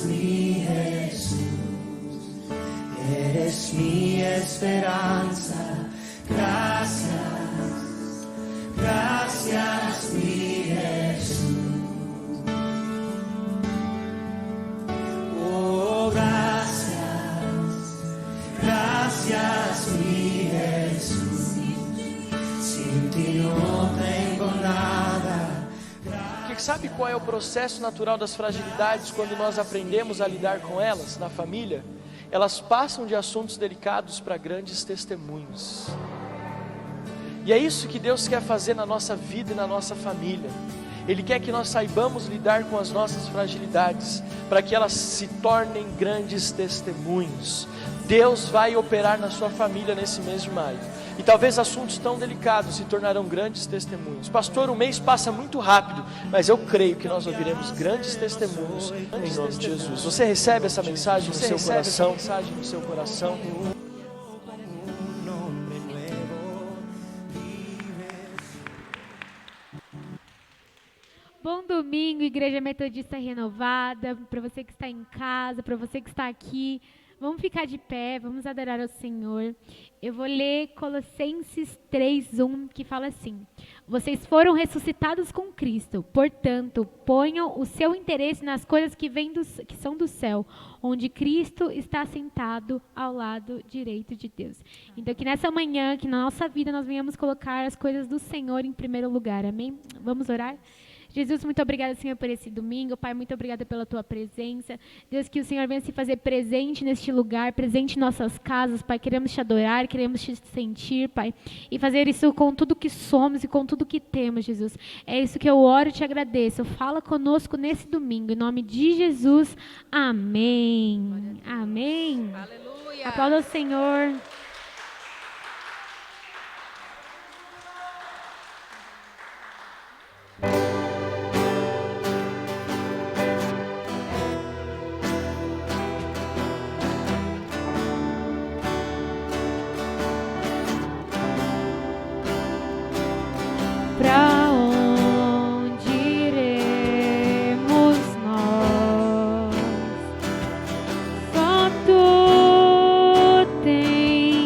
mi Jesús, eres mi esperanza. Gracias, gracias mi Jesús. Oh, gracias, gracias mi Jesús. Sin ti no tengo nada. Porque sabe qual é o processo natural das fragilidades quando nós aprendemos a lidar com elas na família? Elas passam de assuntos delicados para grandes testemunhos. E é isso que Deus quer fazer na nossa vida e na nossa família. Ele quer que nós saibamos lidar com as nossas fragilidades, para que elas se tornem grandes testemunhos. Deus vai operar na sua família nesse mês de maio. E talvez assuntos tão delicados se tornarão grandes testemunhos. Pastor, o mês passa muito rápido, mas eu creio que nós ouviremos grandes testemunhos em nome de Jesus. Você recebe essa mensagem no seu coração? Bom domingo, Igreja Metodista Renovada, para você que está em casa, para você que está aqui. Vamos ficar de pé, vamos adorar ao Senhor. Eu vou ler Colossenses 3:1, que fala assim: vocês foram ressuscitados com Cristo, portanto, ponham o seu interesse nas coisas que são do céu, onde Cristo está sentado ao lado direito de Deus. Então, que nessa manhã, que na nossa vida, nós venhamos colocar as coisas do Senhor em primeiro lugar, amém? Vamos orar? Jesus, muito obrigada, Senhor, por esse domingo. Pai, muito obrigada pela Tua presença. Deus, que o Senhor venha se fazer presente neste lugar, presente em nossas casas, Pai. Queremos Te adorar, queremos Te sentir, Pai. E fazer isso com tudo que somos e com tudo que temos, Jesus. É isso que eu oro e Te agradeço. Fala conosco nesse domingo. Em nome de Jesus, amém. Amém. Aleluia. Aplauda o Senhor. Pra onde iremos nós? Só Tu tens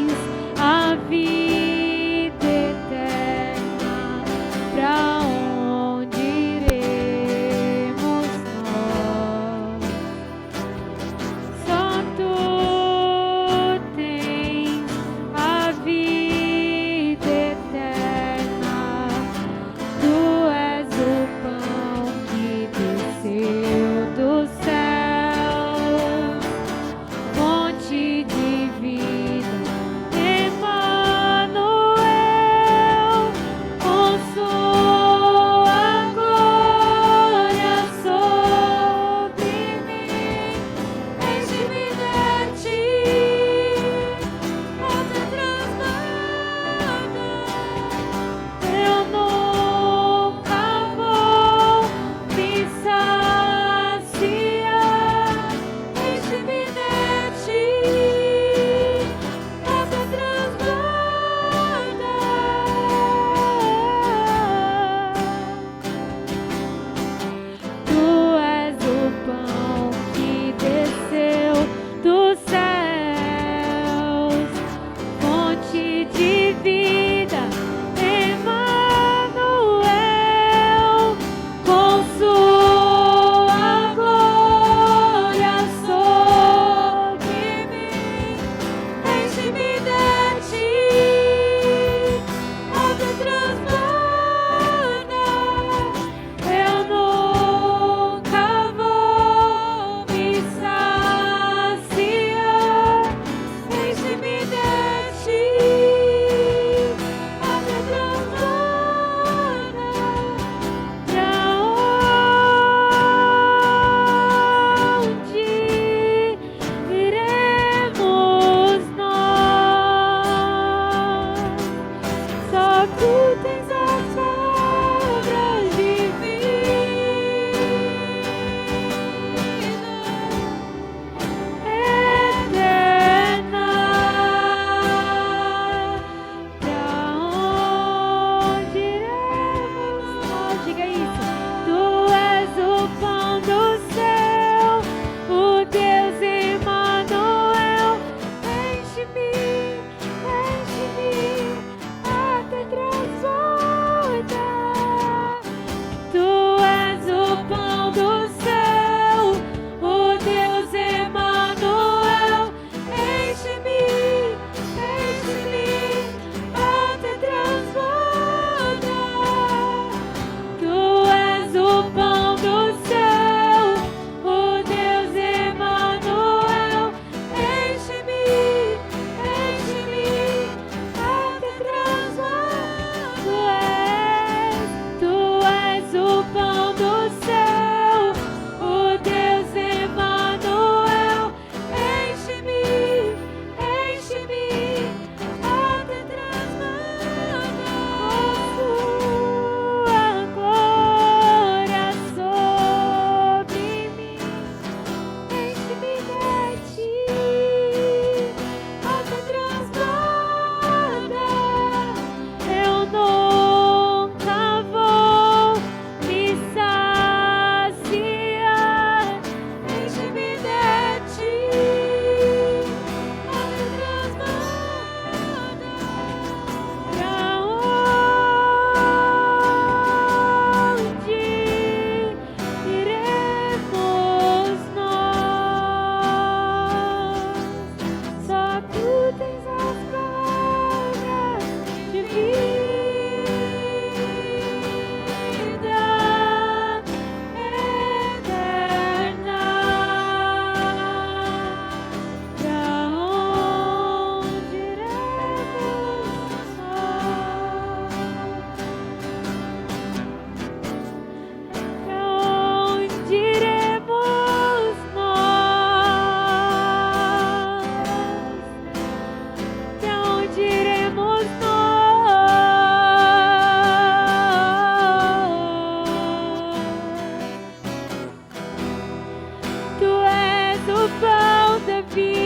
pão da vida.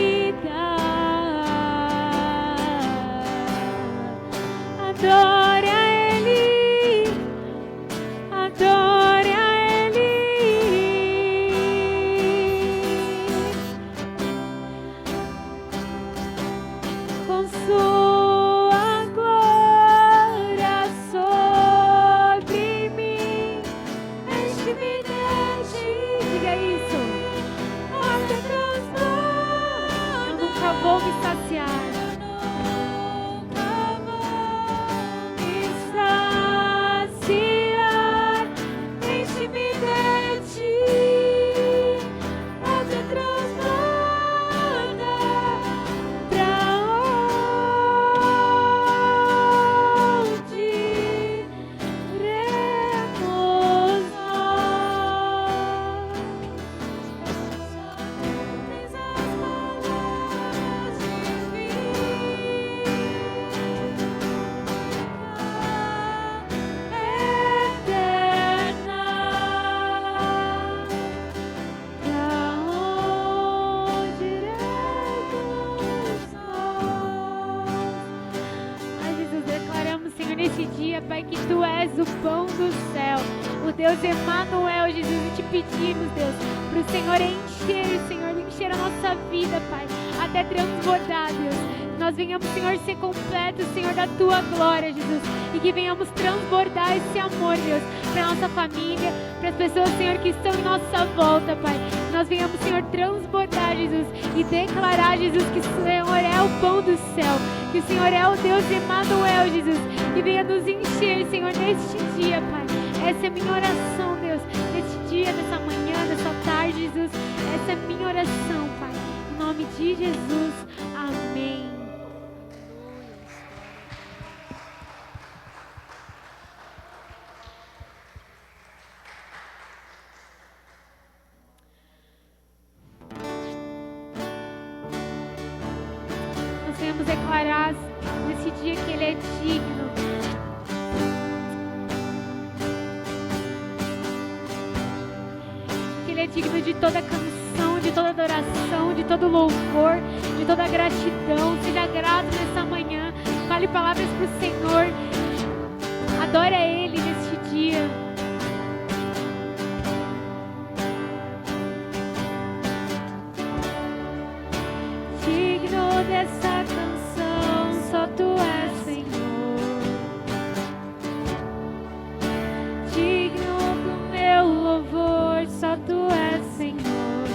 Adore a Ele, adore a Ele. Com sua glória sobre mim, enche-me de ti. Diga isso. Até transbordar. Eu nunca vou me saciar. Nesse dia, Pai, que Tu és o pão do céu, o Deus Emanuel, Jesus, e te pedimos, Deus, para o Senhor encher a nossa vida, Pai, até transbordar, Deus. Nós venhamos, Senhor, ser completos, Senhor, da Tua glória, Jesus, e que venhamos transbordar esse amor, Deus, para nossa família, para as pessoas, Senhor, que estão em nossa volta, Pai. Nós venhamos, Senhor, transbordar, Jesus, e declarar, Jesus, que o Senhor é o pão do céu, que o Senhor é o Deus Emanuel, Jesus, e venha nos encher, Senhor, neste dia, Pai. Essa é a minha oração, Deus, neste dia, nessa manhã, nessa tarde, Jesus. Essa é a minha oração, Pai. Em nome de Jesus, amém. Nós vamos declarar nesse dia que Ele é digno. Que Ele é digno de toda canção, de toda adoração, de todo louvor, de toda gratidão. Seja grato nessa manhã. Fale palavras para o Senhor. Adore a Ele neste dia. Digno dessa canção, só Tu és, Senhor. Digno do meu louvor, só Tu és, Senhor.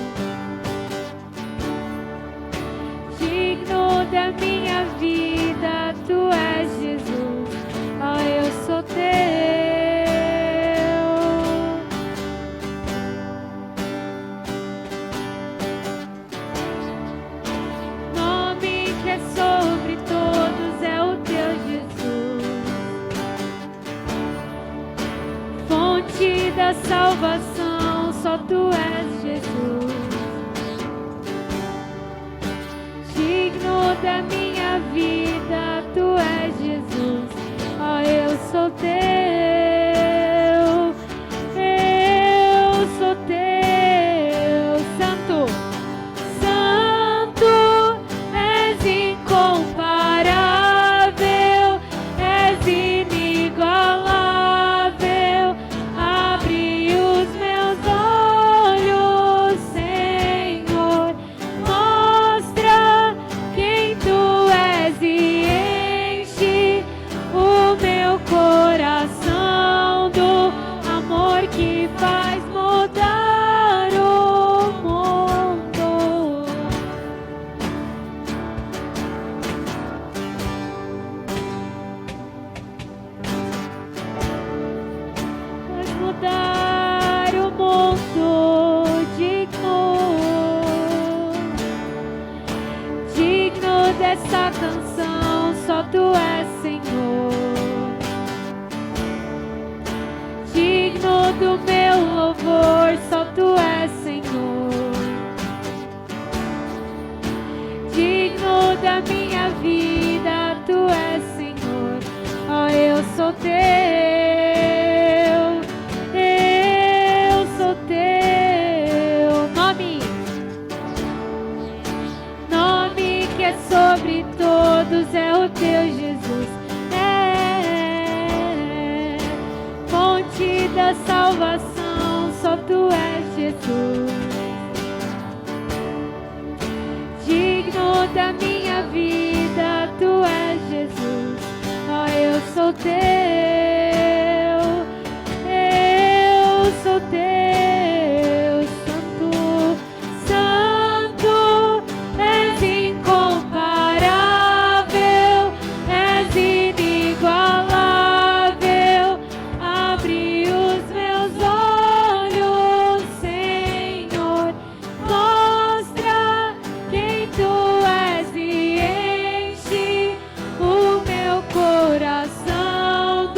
Digno da minha vida, Tu és, Jesus. Oh, eu sou Teu. Sobre todos é o Teu Jesus, fonte da salvação, só Tu és, Jesus. Digno da minha vida, Tu és, Jesus. Oh, eu sou Teu, eu sou Teu, Santo. Dessa canção, só Tu és, Senhor. Digno do meu louvor, só Tu és, Senhor. Digno da minha vida, Tu és, Senhor. Oh, eu sou Teu, eu sou Teu. Nome Jesus é o teu Jesus. Fonte da salvação, só tu és Jesus. Digno da minha vida, tu és Jesus. Ó, eu sou teu, eu sou teu. Santo, santo, és incomparável, és inigualável. Abre os meus olhos, Senhor, mostra quem tu és e enche o meu coração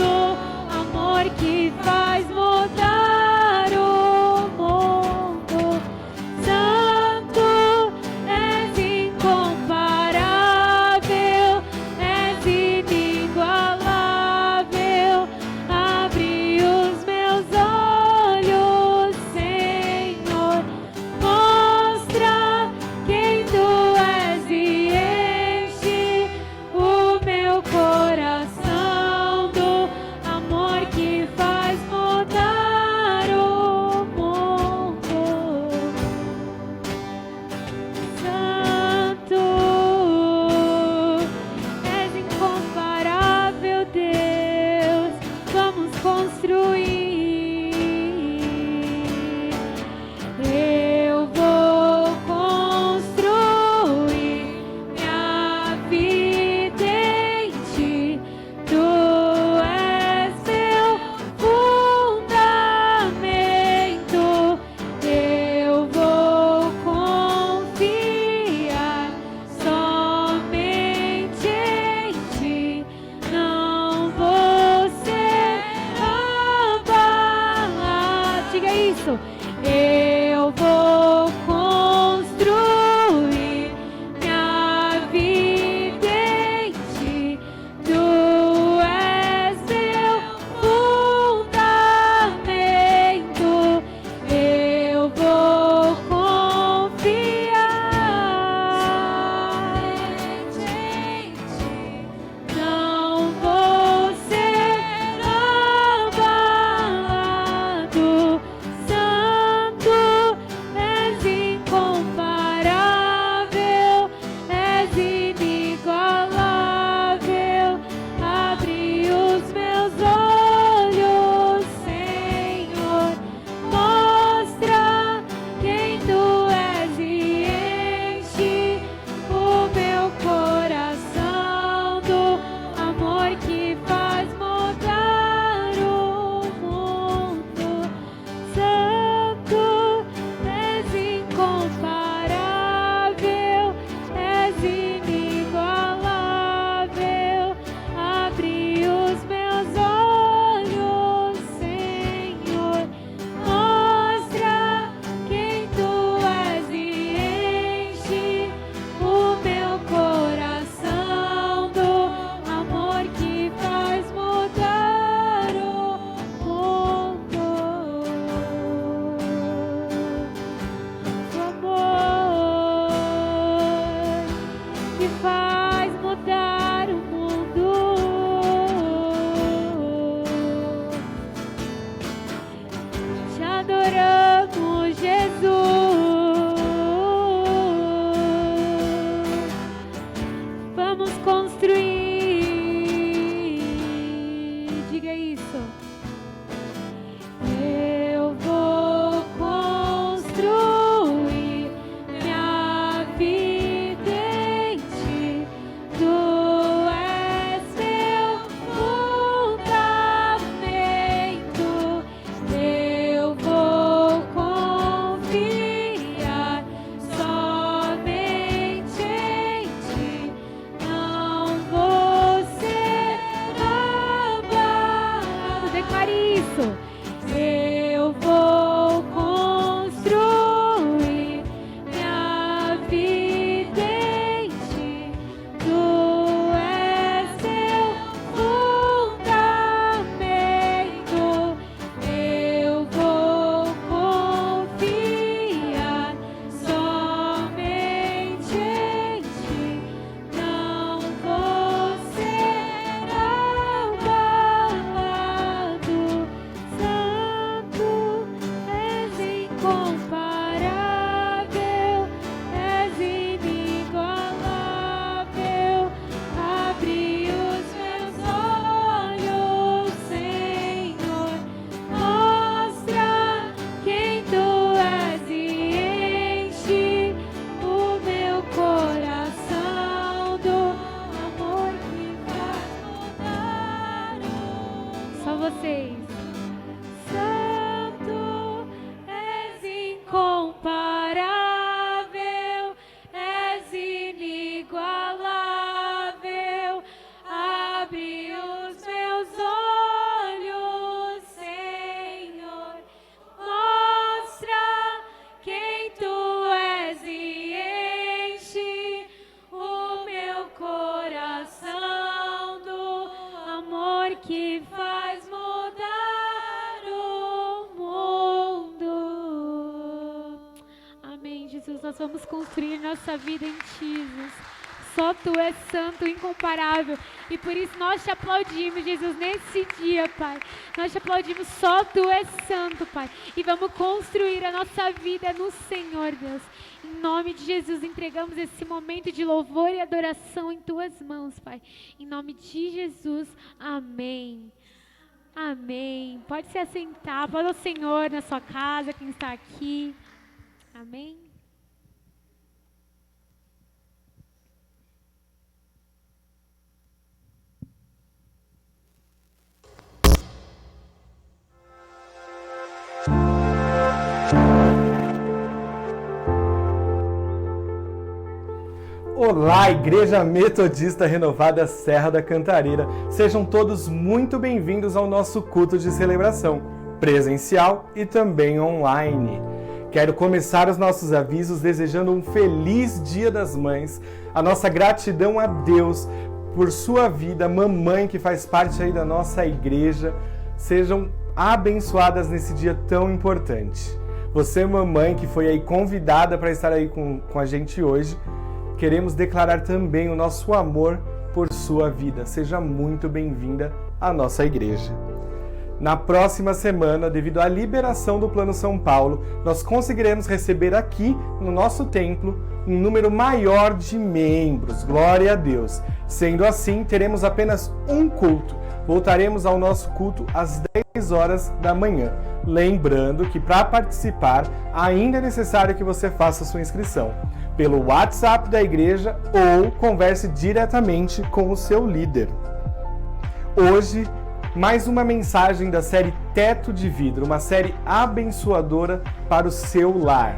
nós vamos construir nossa vida em Ti, Jesus. Só Tu és santo, incomparável. E por isso nós te aplaudimos, Jesus, nesse dia, Pai. Nós te aplaudimos, só Tu és santo, Pai. E vamos construir a nossa vida no Senhor, Deus. Em nome de Jesus, entregamos esse momento de louvor e adoração em Tuas mãos, Pai. Em nome de Jesus, amém. Amém. Pode se assentar, aplauda o Senhor na sua casa, quem está aqui. Amém. Olá, Igreja Metodista Renovada Serra da Cantareira. Sejam todos muito bem-vindos ao nosso culto de celebração, presencial e também online. Quero começar os nossos avisos desejando um feliz Dia das Mães, a nossa gratidão a Deus por sua vida, mamãe que faz parte aí da nossa igreja. Sejam abençoadas nesse dia tão importante. Você, mamãe, que foi aí convidada para estar aí com a gente hoje, queremos declarar também o nosso amor por sua vida. Seja muito bem-vinda à nossa igreja. Na próxima semana, devido à liberação do Plano São Paulo, nós conseguiremos receber aqui no nosso templo um número maior de membros. Glória a Deus! Sendo assim, teremos apenas um culto. Voltaremos ao nosso culto às 10 horas da manhã. Lembrando que para participar ainda é necessário que você faça sua inscrição pelo WhatsApp da igreja ou converse diretamente com o seu líder. Hoje, mais uma mensagem da série Teto de Vidro, uma série abençoadora para o seu lar.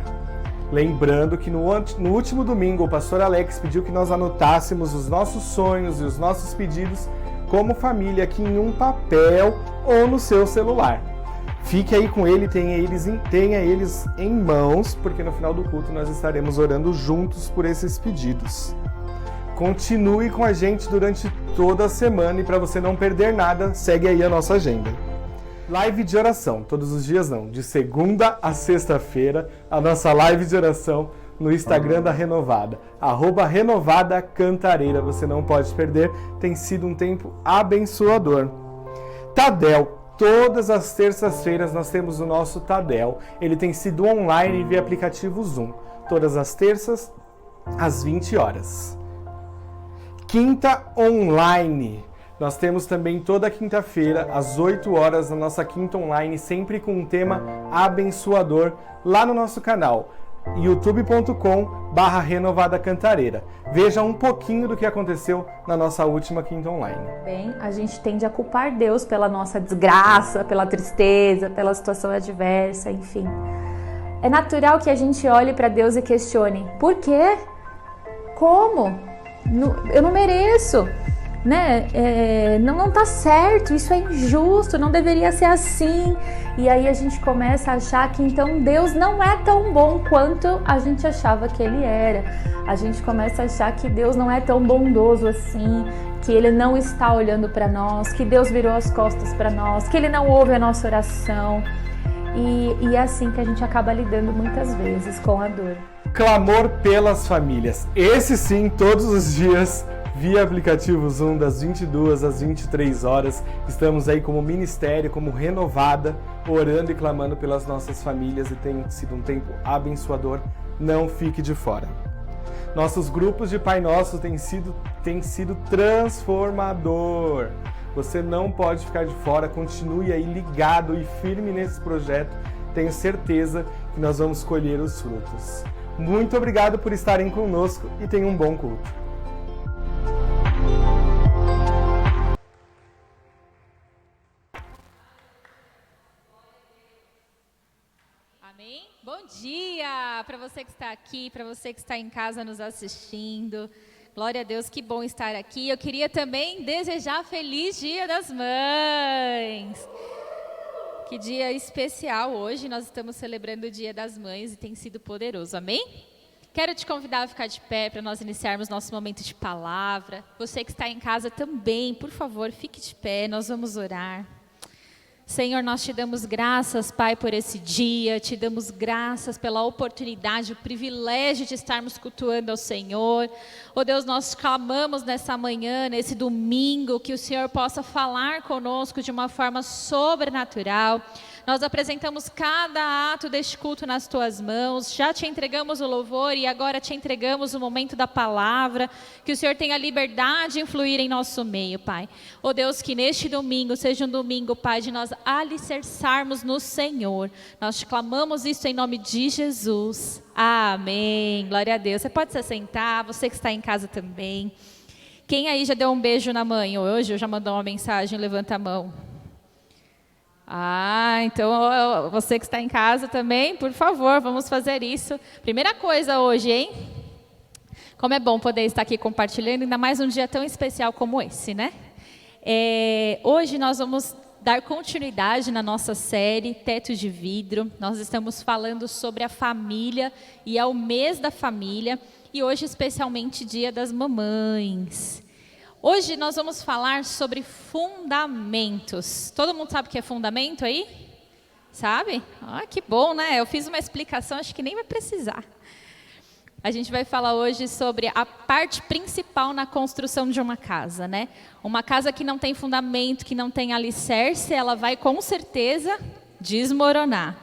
Lembrando que no último domingo o pastor Alex pediu que nós anotássemos os nossos sonhos e os nossos pedidos como família aqui em um papel ou no seu celular. Fique aí com ele, tenha eles em mãos, porque no final do culto nós estaremos orando juntos por esses pedidos. Continue com a gente durante toda a semana e para você não perder nada, segue aí a nossa agenda. Live de oração, todos os dias não, de segunda a sexta-feira, a nossa live de oração no Instagram da Renovada, @RenovadaCantareira, você não pode perder, tem sido um tempo abençoador. Tadel. Todas as terças-feiras nós temos o nosso Tadel. Ele tem sido online via aplicativo Zoom. Todas as terças, às 20 horas. Quinta online. Nós temos também toda quinta-feira, às 8 horas, a nossa quinta online, sempre com um tema abençoador, lá no nosso canal, youtube.com/renovadacantareira. Veja um pouquinho do que aconteceu na nossa última quinta online. Bem, a gente tende a culpar Deus pela nossa desgraça, pela tristeza, pela situação adversa, enfim. É natural que a gente olhe para Deus e questione: por quê? Como? Eu não mereço, né? Não tá certo, isso é injusto, não deveria ser assim. E aí a gente começa a achar que então Deus não é tão bom quanto a gente achava que Ele era. A gente começa a achar que Deus não é tão bondoso assim, que Ele não está olhando para nós, que Deus virou as costas para nós, que Ele não ouve a nossa oração. E é assim que a gente acaba lidando muitas vezes com a dor. Clamor pelas famílias. Esse sim, todos os dias, via aplicativo Zoom, das 22 às 23 horas. Estamos aí como ministério, como Renovada, orando e clamando pelas nossas famílias e tem sido um tempo abençoador. Não fique de fora. Nossos grupos de Pai Nosso têm sido transformador. Você não pode ficar de fora, continue aí ligado e firme nesse projeto. Tenho certeza que nós vamos colher os frutos. Muito obrigado por estarem conosco e tenham um bom culto. Amém? Bom dia para você que está aqui, para você que está em casa nos assistindo. Glória a Deus, que bom estar aqui. Eu queria também desejar feliz Dia das Mães. Que dia especial hoje, nós estamos celebrando o Dia das Mães e tem sido poderoso, amém? Quero te convidar a ficar de pé para nós iniciarmos nosso momento de palavra. Você que está em casa também, por favor, fique de pé, nós vamos orar. Senhor, nós te damos graças, Pai, por esse dia, te damos graças pela oportunidade, o privilégio de estarmos cultuando ao Senhor. Oh Deus, nós clamamos nessa manhã, nesse domingo, que o Senhor possa falar conosco de uma forma sobrenatural. Nós apresentamos cada ato deste culto nas tuas mãos, já te entregamos o louvor e agora te entregamos o momento da palavra, que o Senhor tenha liberdade de influir em nosso meio, Pai. Oh Deus, que neste domingo seja um domingo, Pai, de nós alicerçarmos no Senhor. Nós te clamamos isso em nome de Jesus. Amém. Glória a Deus. Você pode se assentar, você que está em casa também. Quem aí já deu um beijo na mãe hoje ou já mandou uma mensagem, levanta a mão. Então você que está em casa também, por favor, vamos fazer isso. Primeira coisa hoje, hein? Como é bom poder estar aqui compartilhando, ainda mais um dia tão especial como esse, né? Hoje nós vamos dar continuidade na nossa série Teto de Vidro. Nós estamos falando sobre a família e é o mês da família e hoje especialmente Dia das Mamães. Hoje nós vamos falar sobre fundamentos. Todo mundo sabe o que é fundamento aí? Sabe? Que bom, né? Eu fiz uma explicação, acho que nem vai precisar. A gente vai falar hoje sobre a parte principal na construção de uma casa, né? Uma casa que não tem fundamento, que não tem alicerce, ela vai com certeza desmoronar.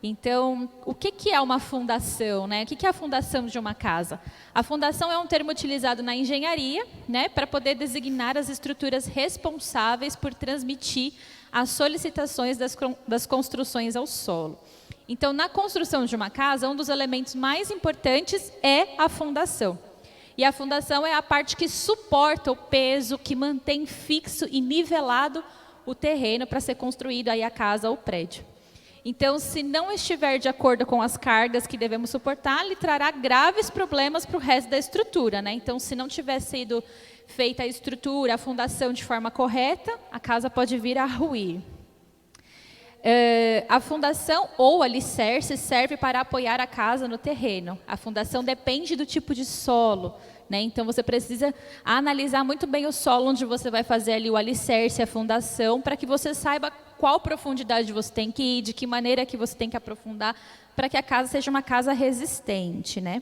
Então, o que é uma fundação, né? O que é a fundação de uma casa? A fundação é um termo utilizado na engenharia, né, para poder designar as estruturas responsáveis por transmitir as solicitações das construções ao solo. Então, na construção de uma casa, um dos elementos mais importantes é a fundação. E a fundação é a parte que suporta o peso, que mantém fixo e nivelado o terreno para ser construído aí a casa ou o prédio. Então, se não estiver de acordo com as cargas que devemos suportar, ele trará graves problemas para o resto da estrutura, né? Então, se não tiver sido feita a estrutura, a fundação de forma correta, a casa pode vir a ruir. A fundação ou alicerce serve para apoiar a casa no terreno. A fundação depende do tipo de solo, né? Então, você precisa analisar muito bem o solo onde você vai fazer ali o alicerce, a fundação, para que você saiba qual profundidade você tem que ir, de que maneira que você tem que aprofundar, para que a casa seja uma casa resistente, né?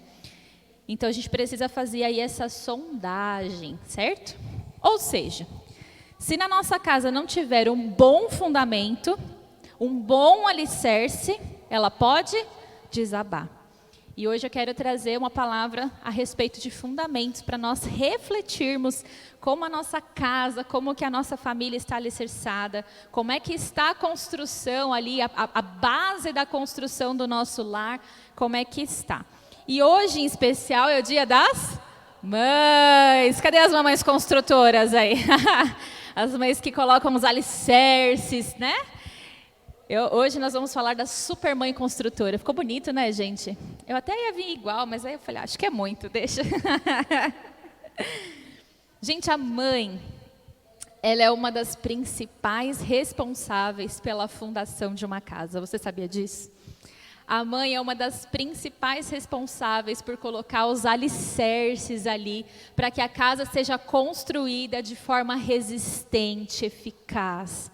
Então, a gente precisa fazer aí essa sondagem, certo? Ou seja, se na nossa casa não tiver um bom fundamento, um bom alicerce, ela pode desabar. E hoje eu quero trazer uma palavra a respeito de fundamentos para nós refletirmos como a nossa casa, como que a nossa família está alicerçada, como é que está a construção ali, a base da construção do nosso lar, como é que está. E hoje, em especial, é o Dia das Mães. Cadê as mamães construtoras aí? As mães que colocam os alicerces, né? Hoje nós vamos falar da supermãe construtora. Ficou bonito, né, gente? Eu até ia vir igual, mas aí eu falei, acho que é muito, deixa. Gente, a mãe, ela é uma das principais responsáveis pela fundação de uma casa. Você sabia disso? A mãe é uma das principais responsáveis por colocar os alicerces ali, para que a casa seja construída de forma resistente, eficaz.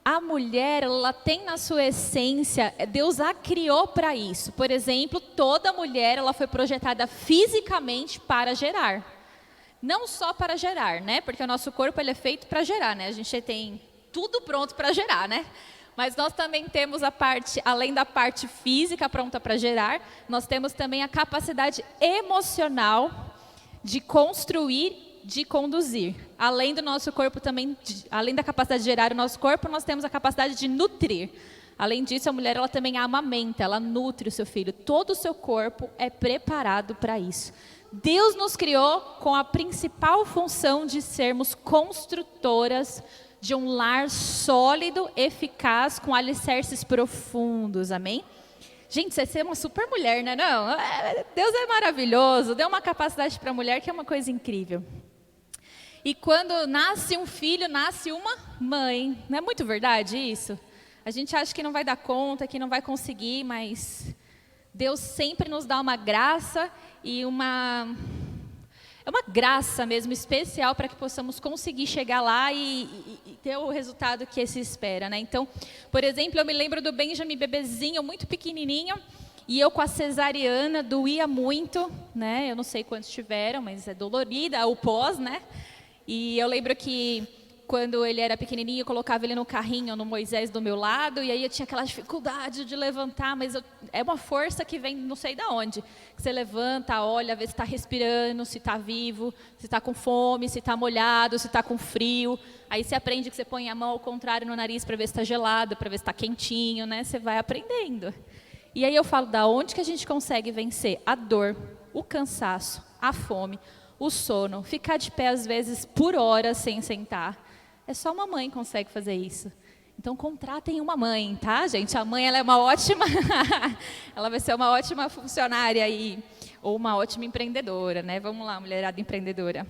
A mulher, ela tem na sua essência, Deus a criou para isso. Por exemplo, toda mulher, ela foi projetada fisicamente para gerar. Não só para gerar, né? Porque o nosso corpo ele é feito para gerar, né? A gente tem tudo pronto para gerar, né? Mas nós também temos a parte, além da parte física pronta para gerar, nós temos também a capacidade emocional de construir, de conduzir. Além do nosso corpo também, além da capacidade de gerar o nosso corpo, nós temos a capacidade de nutrir. Além disso, a mulher ela também amamenta, ela nutre o seu filho. Todo o seu corpo é preparado para isso. Deus nos criou com a principal função de sermos construtoras de um lar sólido, eficaz, com alicerces profundos, amém? Gente, você é uma super mulher, né? Não, Deus é maravilhoso, deu uma capacidade para a mulher que é uma coisa incrível. E quando nasce um filho, nasce uma mãe. Não é muito verdade isso? A gente acha que não vai dar conta, que não vai conseguir, mas Deus sempre nos dá uma graça e é uma graça mesmo especial para que possamos conseguir chegar lá e ter o resultado que se espera, né? Então, por exemplo, eu me lembro do Benjamin bebezinho, muito pequenininho, e eu com a cesariana doía muito, né? Eu não sei quantos tiveram, mas é dolorida o pós, né? E eu lembro que quando ele era pequenininho, eu colocava ele no carrinho, no Moisés do meu lado, e aí eu tinha aquela dificuldade de levantar, mas é uma força que vem não sei de onde. Você levanta, olha, vê se está respirando, se está vivo, se está com fome, se está molhado, se está com frio. Aí você aprende que você põe a mão ao contrário no nariz para ver se está gelado, para ver se está quentinho, né? Você vai aprendendo. E aí eu falo, da onde que a gente consegue vencer a dor, o cansaço, a fome, o sono, ficar de pé às vezes por horas sem sentar. É só uma mãe que consegue fazer isso. Então, contratem uma mãe, tá, gente? A mãe, ela é uma ótima... ela vai ser uma ótima funcionária aí, ou uma ótima empreendedora, né? Vamos lá, mulherada empreendedora.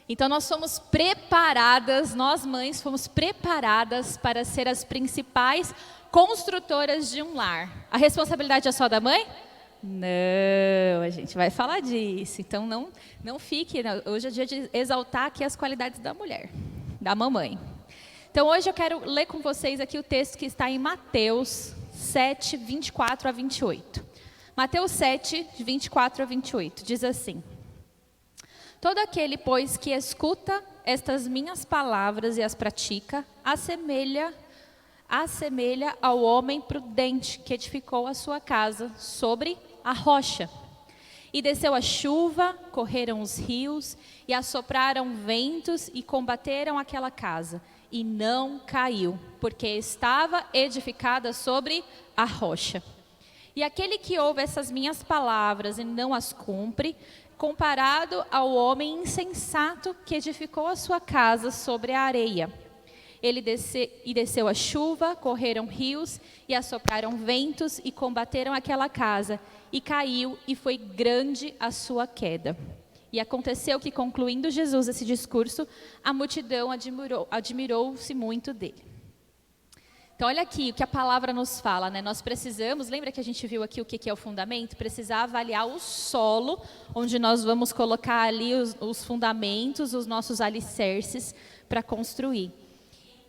Então, nós somos preparadas, nós mães fomos preparadas para ser as principais construtoras de um lar. A responsabilidade é só da mãe? Não, a gente vai falar disso. Então, não fique... Hoje é dia de exaltar aqui as qualidades da mulher, da mamãe. Então, hoje eu quero ler com vocês aqui o texto que está em Mateus 7, 24 a 28. Mateus 7, de 24 a 28, diz assim: todo aquele, pois, que escuta estas minhas palavras e as pratica, assemelha ao homem prudente que edificou a sua casa sobre a rocha. E desceu a chuva, correram os rios, e assopraram ventos, e combateram aquela casa. E não caiu, porque estava edificada sobre a rocha. E aquele que ouve essas minhas palavras e não as cumpre, comparado ao homem insensato que edificou a sua casa sobre a areia. Desceu a chuva, correram rios, e assopraram ventos, e combateram aquela casa, e caiu, e foi grande a sua queda. E aconteceu que, concluindo Jesus esse discurso, a multidão admirou-se muito dele. Então, olha aqui o que a palavra nos fala, né? Nós precisamos, lembra que a gente viu aqui o que é o fundamento? Precisar avaliar o solo, onde nós vamos colocar ali os fundamentos, os nossos alicerces para construir.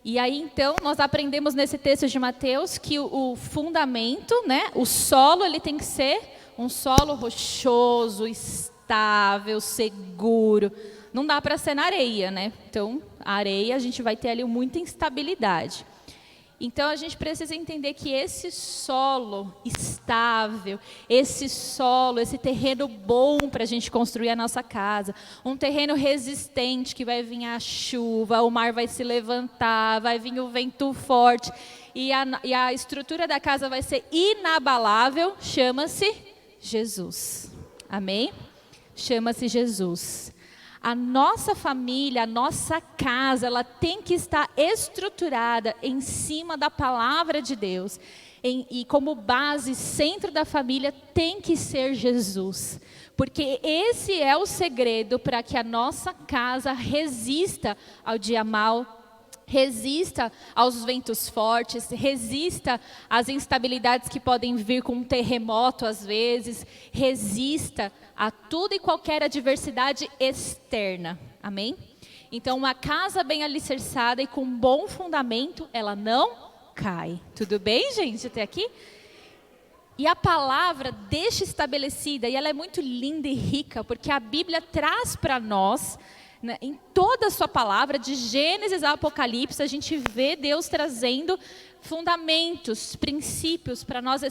E aí, então, nós aprendemos nesse texto de Mateus que o fundamento, né, o solo, ele tem que ser um solo rochoso, estável, seguro. Não dá para ser na areia, né? Então, a areia, a gente vai ter ali muita instabilidade. Então, a gente precisa entender que esse solo estável, esse terreno bom para a gente construir a nossa casa, um terreno resistente que vai vir a chuva, o mar vai se levantar, vai vir o vento forte e a estrutura da casa vai ser inabalável, chama-se Jesus. Amém? Chama-se Jesus. A nossa família, a nossa casa, ela tem que estar estruturada em cima da palavra de Deus. E como base, centro da família tem que ser Jesus. Porque esse é o segredo para que a nossa casa resista ao dia mau, resista aos ventos fortes, resista às instabilidades que podem vir com um terremoto às vezes, resista a tudo e qualquer adversidade externa. Amém? Então, uma casa bem alicerçada e com um bom fundamento, ela não cai. Tudo bem, gente, até aqui? E a palavra deixa estabelecida, e ela é muito linda e rica, porque a Bíblia traz para nós, né, em toda a sua palavra, de Gênesis a Apocalipse, a gente vê Deus trazendo fundamentos, princípios, para nós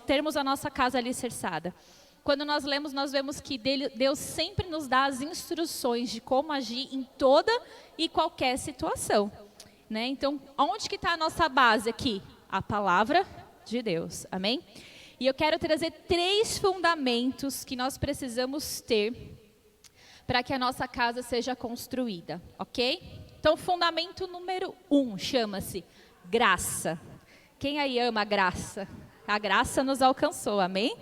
termos a nossa casa alicerçada. Quando nós lemos, nós vemos que Deus sempre nos dá as instruções de como agir em toda e qualquer situação. Né? Então, onde que está a nossa base aqui? A palavra de Deus, amém? E eu quero trazer 3 fundamentos que nós precisamos ter para que a nossa casa seja construída, ok? Então, fundamento número 1 chama-se graça. Quem aí ama a graça? A graça nos alcançou, amém?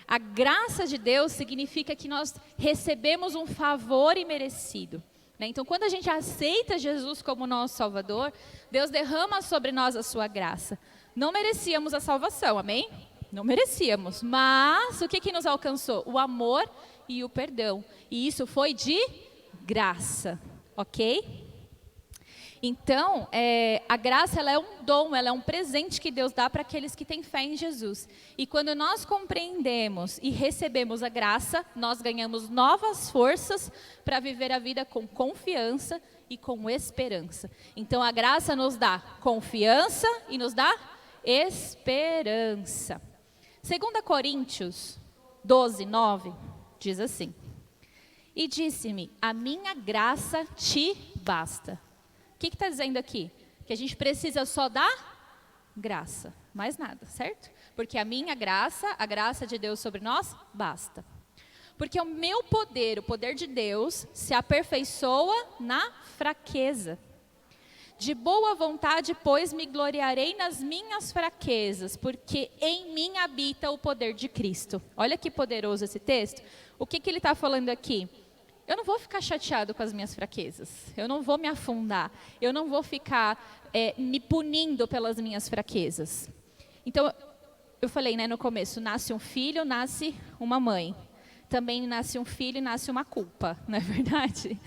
A graça de Deus significa que nós recebemos um favor imerecido. Né? Então, quando a gente aceita Jesus como nosso Salvador, Deus derrama sobre nós a sua graça. Não merecíamos a salvação, amém? Não merecíamos, mas o que nos alcançou? O amor e o perdão. E isso foi de graça, ok? Então, a graça ela é um dom, ela é um presente que Deus dá para aqueles que têm fé em Jesus. E quando nós compreendemos e recebemos a graça, nós ganhamos novas forças para viver a vida com confiança e com esperança. Então, a graça nos dá confiança e nos dá esperança. 2 Coríntios 12, 9, diz assim: E disse-me, a minha graça te basta. O que está dizendo aqui? Que a gente precisa só da graça, mais nada, certo? Porque a minha graça, a graça de Deus sobre nós, basta. Porque o meu poder, o poder de Deus, se aperfeiçoa na fraqueza. De boa vontade, pois, me gloriarei nas minhas fraquezas, porque em mim habita o poder de Cristo. Olha que poderoso esse texto. O que ele está falando aqui? Eu não vou ficar chateado com as minhas fraquezas. Eu não vou me afundar. Eu não vou ficar me punindo pelas minhas fraquezas. Então, eu falei, né, no começo, nasce um filho, nasce uma mãe. Também nasce um filho e nasce uma culpa, não é verdade?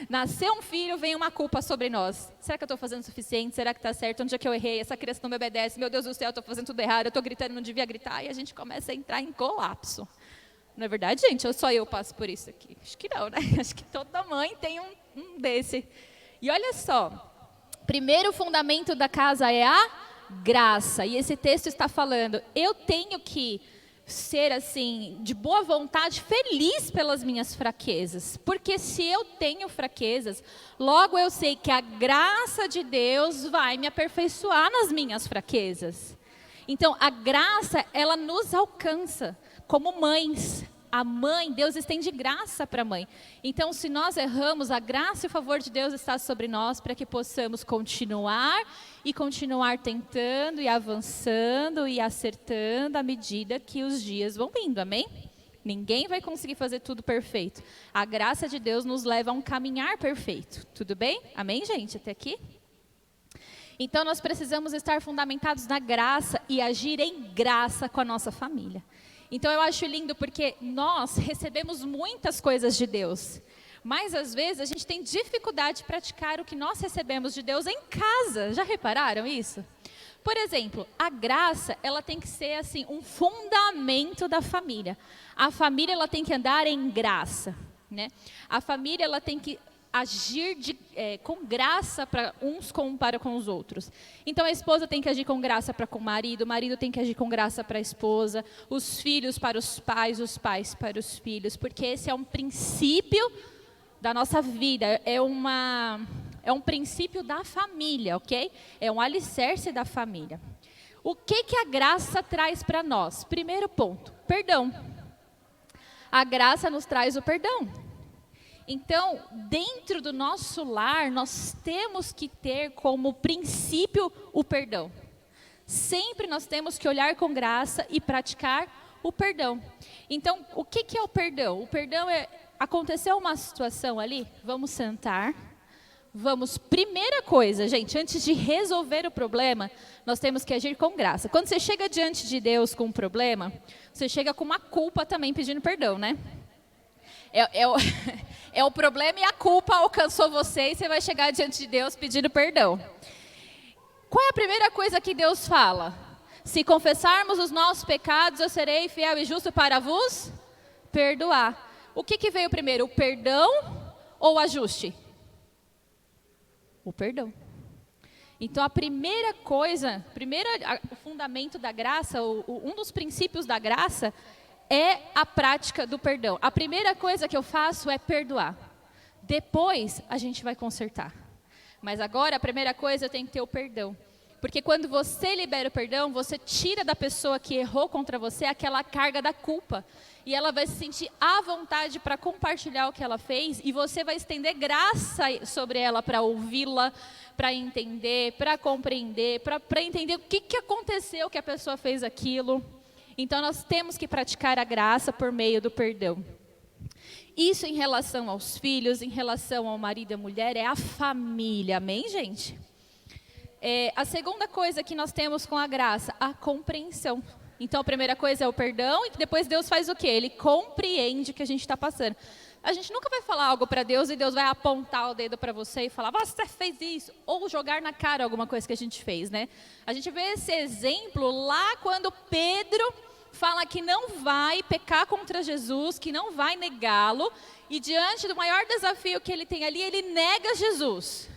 Nascer um filho, vem uma culpa sobre nós. Será que eu estou fazendo o suficiente? Será que está certo? Onde é que eu errei? Essa criança não me obedece. Meu Deus do céu, eu estou fazendo tudo errado. Eu estou gritando, não devia gritar. E a gente começa a entrar em colapso. Não é verdade, gente? Ou só eu passo por isso aqui? Acho que não, né? Acho que toda mãe tem um desse. E olha só, primeiro fundamento da casa é a graça. E esse texto está falando, eu tenho que ser assim, de boa vontade, feliz pelas minhas fraquezas. Porque se eu tenho fraquezas, logo eu sei que a graça de Deus vai me aperfeiçoar nas minhas fraquezas. Então, a graça, ela nos alcança. Como mães, a mãe, Deus estende graça para a mãe. Então, se nós erramos, a graça e o favor de Deus está sobre nós para que possamos continuar tentando e avançando e acertando à medida que os dias vão vindo, amém? Ninguém vai conseguir fazer tudo perfeito. A graça de Deus nos leva a um caminhar perfeito, tudo bem? Amém, gente? Até aqui? Então, nós precisamos estar fundamentados na graça e agir em graça com a nossa família. Então, eu acho lindo porque nós recebemos muitas coisas de Deus, mas às vezes a gente tem dificuldade de praticar o que nós recebemos de Deus em casa. Já repararam isso? Por exemplo, a graça, ela tem que ser assim, um fundamento da família. A família, ela tem que andar em graça, né? A família, ela tem que agir com graça para com os outros. Então, a esposa tem que agir com graça para com o marido tem que agir com graça para a esposa, os filhos para os pais para os filhos, porque esse é um princípio da nossa vida, é um princípio da família, ok? É um alicerce da família. O que a graça traz para nós? Primeiro ponto, perdão. A graça nos traz o perdão. Então, dentro do nosso lar, nós temos que ter como princípio o perdão. Sempre nós temos que olhar com graça e praticar o perdão. Então, o que é o perdão? O perdão aconteceu uma situação ali, vamos sentar, primeira coisa, gente, antes de resolver o problema, nós temos que agir com graça. Quando você chega diante de Deus com um problema, você chega com uma culpa também pedindo perdão, né? É o problema e a culpa alcançou você e você vai chegar diante de Deus pedindo perdão. Qual é a primeira coisa que Deus fala? Se confessarmos os nossos pecados, eu serei fiel e justo para vos perdoar. O que veio primeiro, o perdão ou o ajuste? O perdão. Então, a primeira coisa, o fundamento da graça, um dos princípios da graça é a prática do perdão. A primeira coisa que eu faço é perdoar. Depois, a gente vai consertar. Mas agora, a primeira coisa, eu tenho que ter o perdão. Porque quando você libera o perdão, você tira da pessoa que errou contra você aquela carga da culpa. E ela vai se sentir à vontade para compartilhar o que ela fez. E você vai estender graça sobre ela para ouvi-la, para entender, para compreender, para entender o que aconteceu que a pessoa fez aquilo. Então, nós temos que praticar a graça por meio do perdão. Isso em relação aos filhos, em relação ao marido e à mulher, é a família. Amém, gente? A segunda coisa que nós temos com a graça, a compreensão. Então, a primeira coisa é o perdão e depois Deus faz o quê? Ele compreende o que a gente está passando. A gente nunca vai falar algo para Deus e Deus vai apontar o dedo para você e falar, você fez isso, ou jogar na cara alguma coisa que a gente fez, né? A gente vê esse exemplo lá quando Pedro fala que não vai pecar contra Jesus, que não vai negá-lo, e diante do maior desafio que ele tem ali, ele nega Jesus.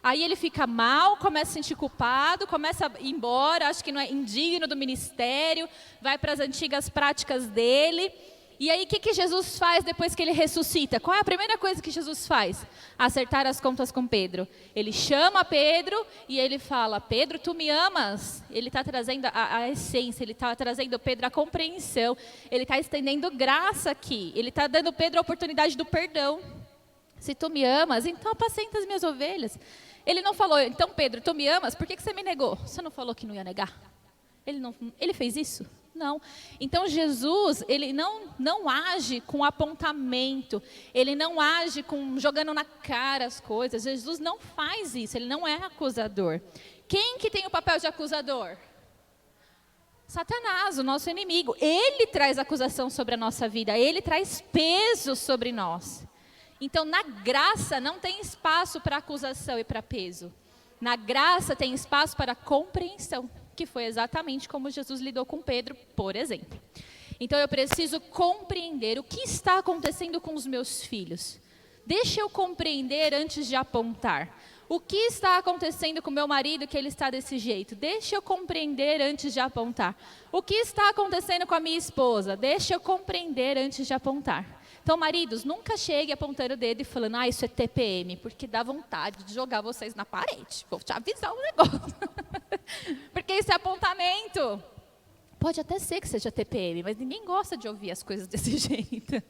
Aí ele fica mal, começa a se sentir culpado, começa a ir embora, acha que não é indigno do ministério, vai para as antigas práticas dele. E aí, o que Jesus faz depois que ele ressuscita? Qual é a primeira coisa que Jesus faz? Acertar as contas com Pedro. Ele chama Pedro e ele fala, Pedro, tu me amas? Ele está trazendo a essência, ele está trazendo Pedro a compreensão, ele está estendendo graça aqui, ele está dando Pedro a oportunidade do perdão. Se tu me amas, então apacenta as minhas ovelhas. Ele não falou, então Pedro, tu me amas? Por que você me negou? Você não falou que não ia negar? Ele fez isso? Não. Então Jesus, ele não age com apontamento, ele não age jogando na cara as coisas. Jesus não faz isso, ele não é acusador. Quem que tem o papel de acusador? Satanás, o nosso inimigo. Ele traz acusação sobre a nossa vida, ele traz peso sobre nós. Então na graça não tem espaço para acusação e para peso. Na graça tem espaço para compreensão, que foi exatamente como Jesus lidou com Pedro, por exemplo. Então eu preciso compreender o que está acontecendo com os meus filhos. Deixa eu compreender antes de apontar. O que está acontecendo com meu marido que ele está desse jeito? Deixa eu compreender antes de apontar. O que está acontecendo com a minha esposa? Deixa eu compreender antes de apontar. Então, maridos, nunca chegue apontando o dedo e falando, isso é TPM, porque dá vontade de jogar vocês na parede. Vou te avisar um negócio. Porque isso é apontamento. Pode até ser que seja TPM, mas ninguém gosta de ouvir as coisas desse jeito.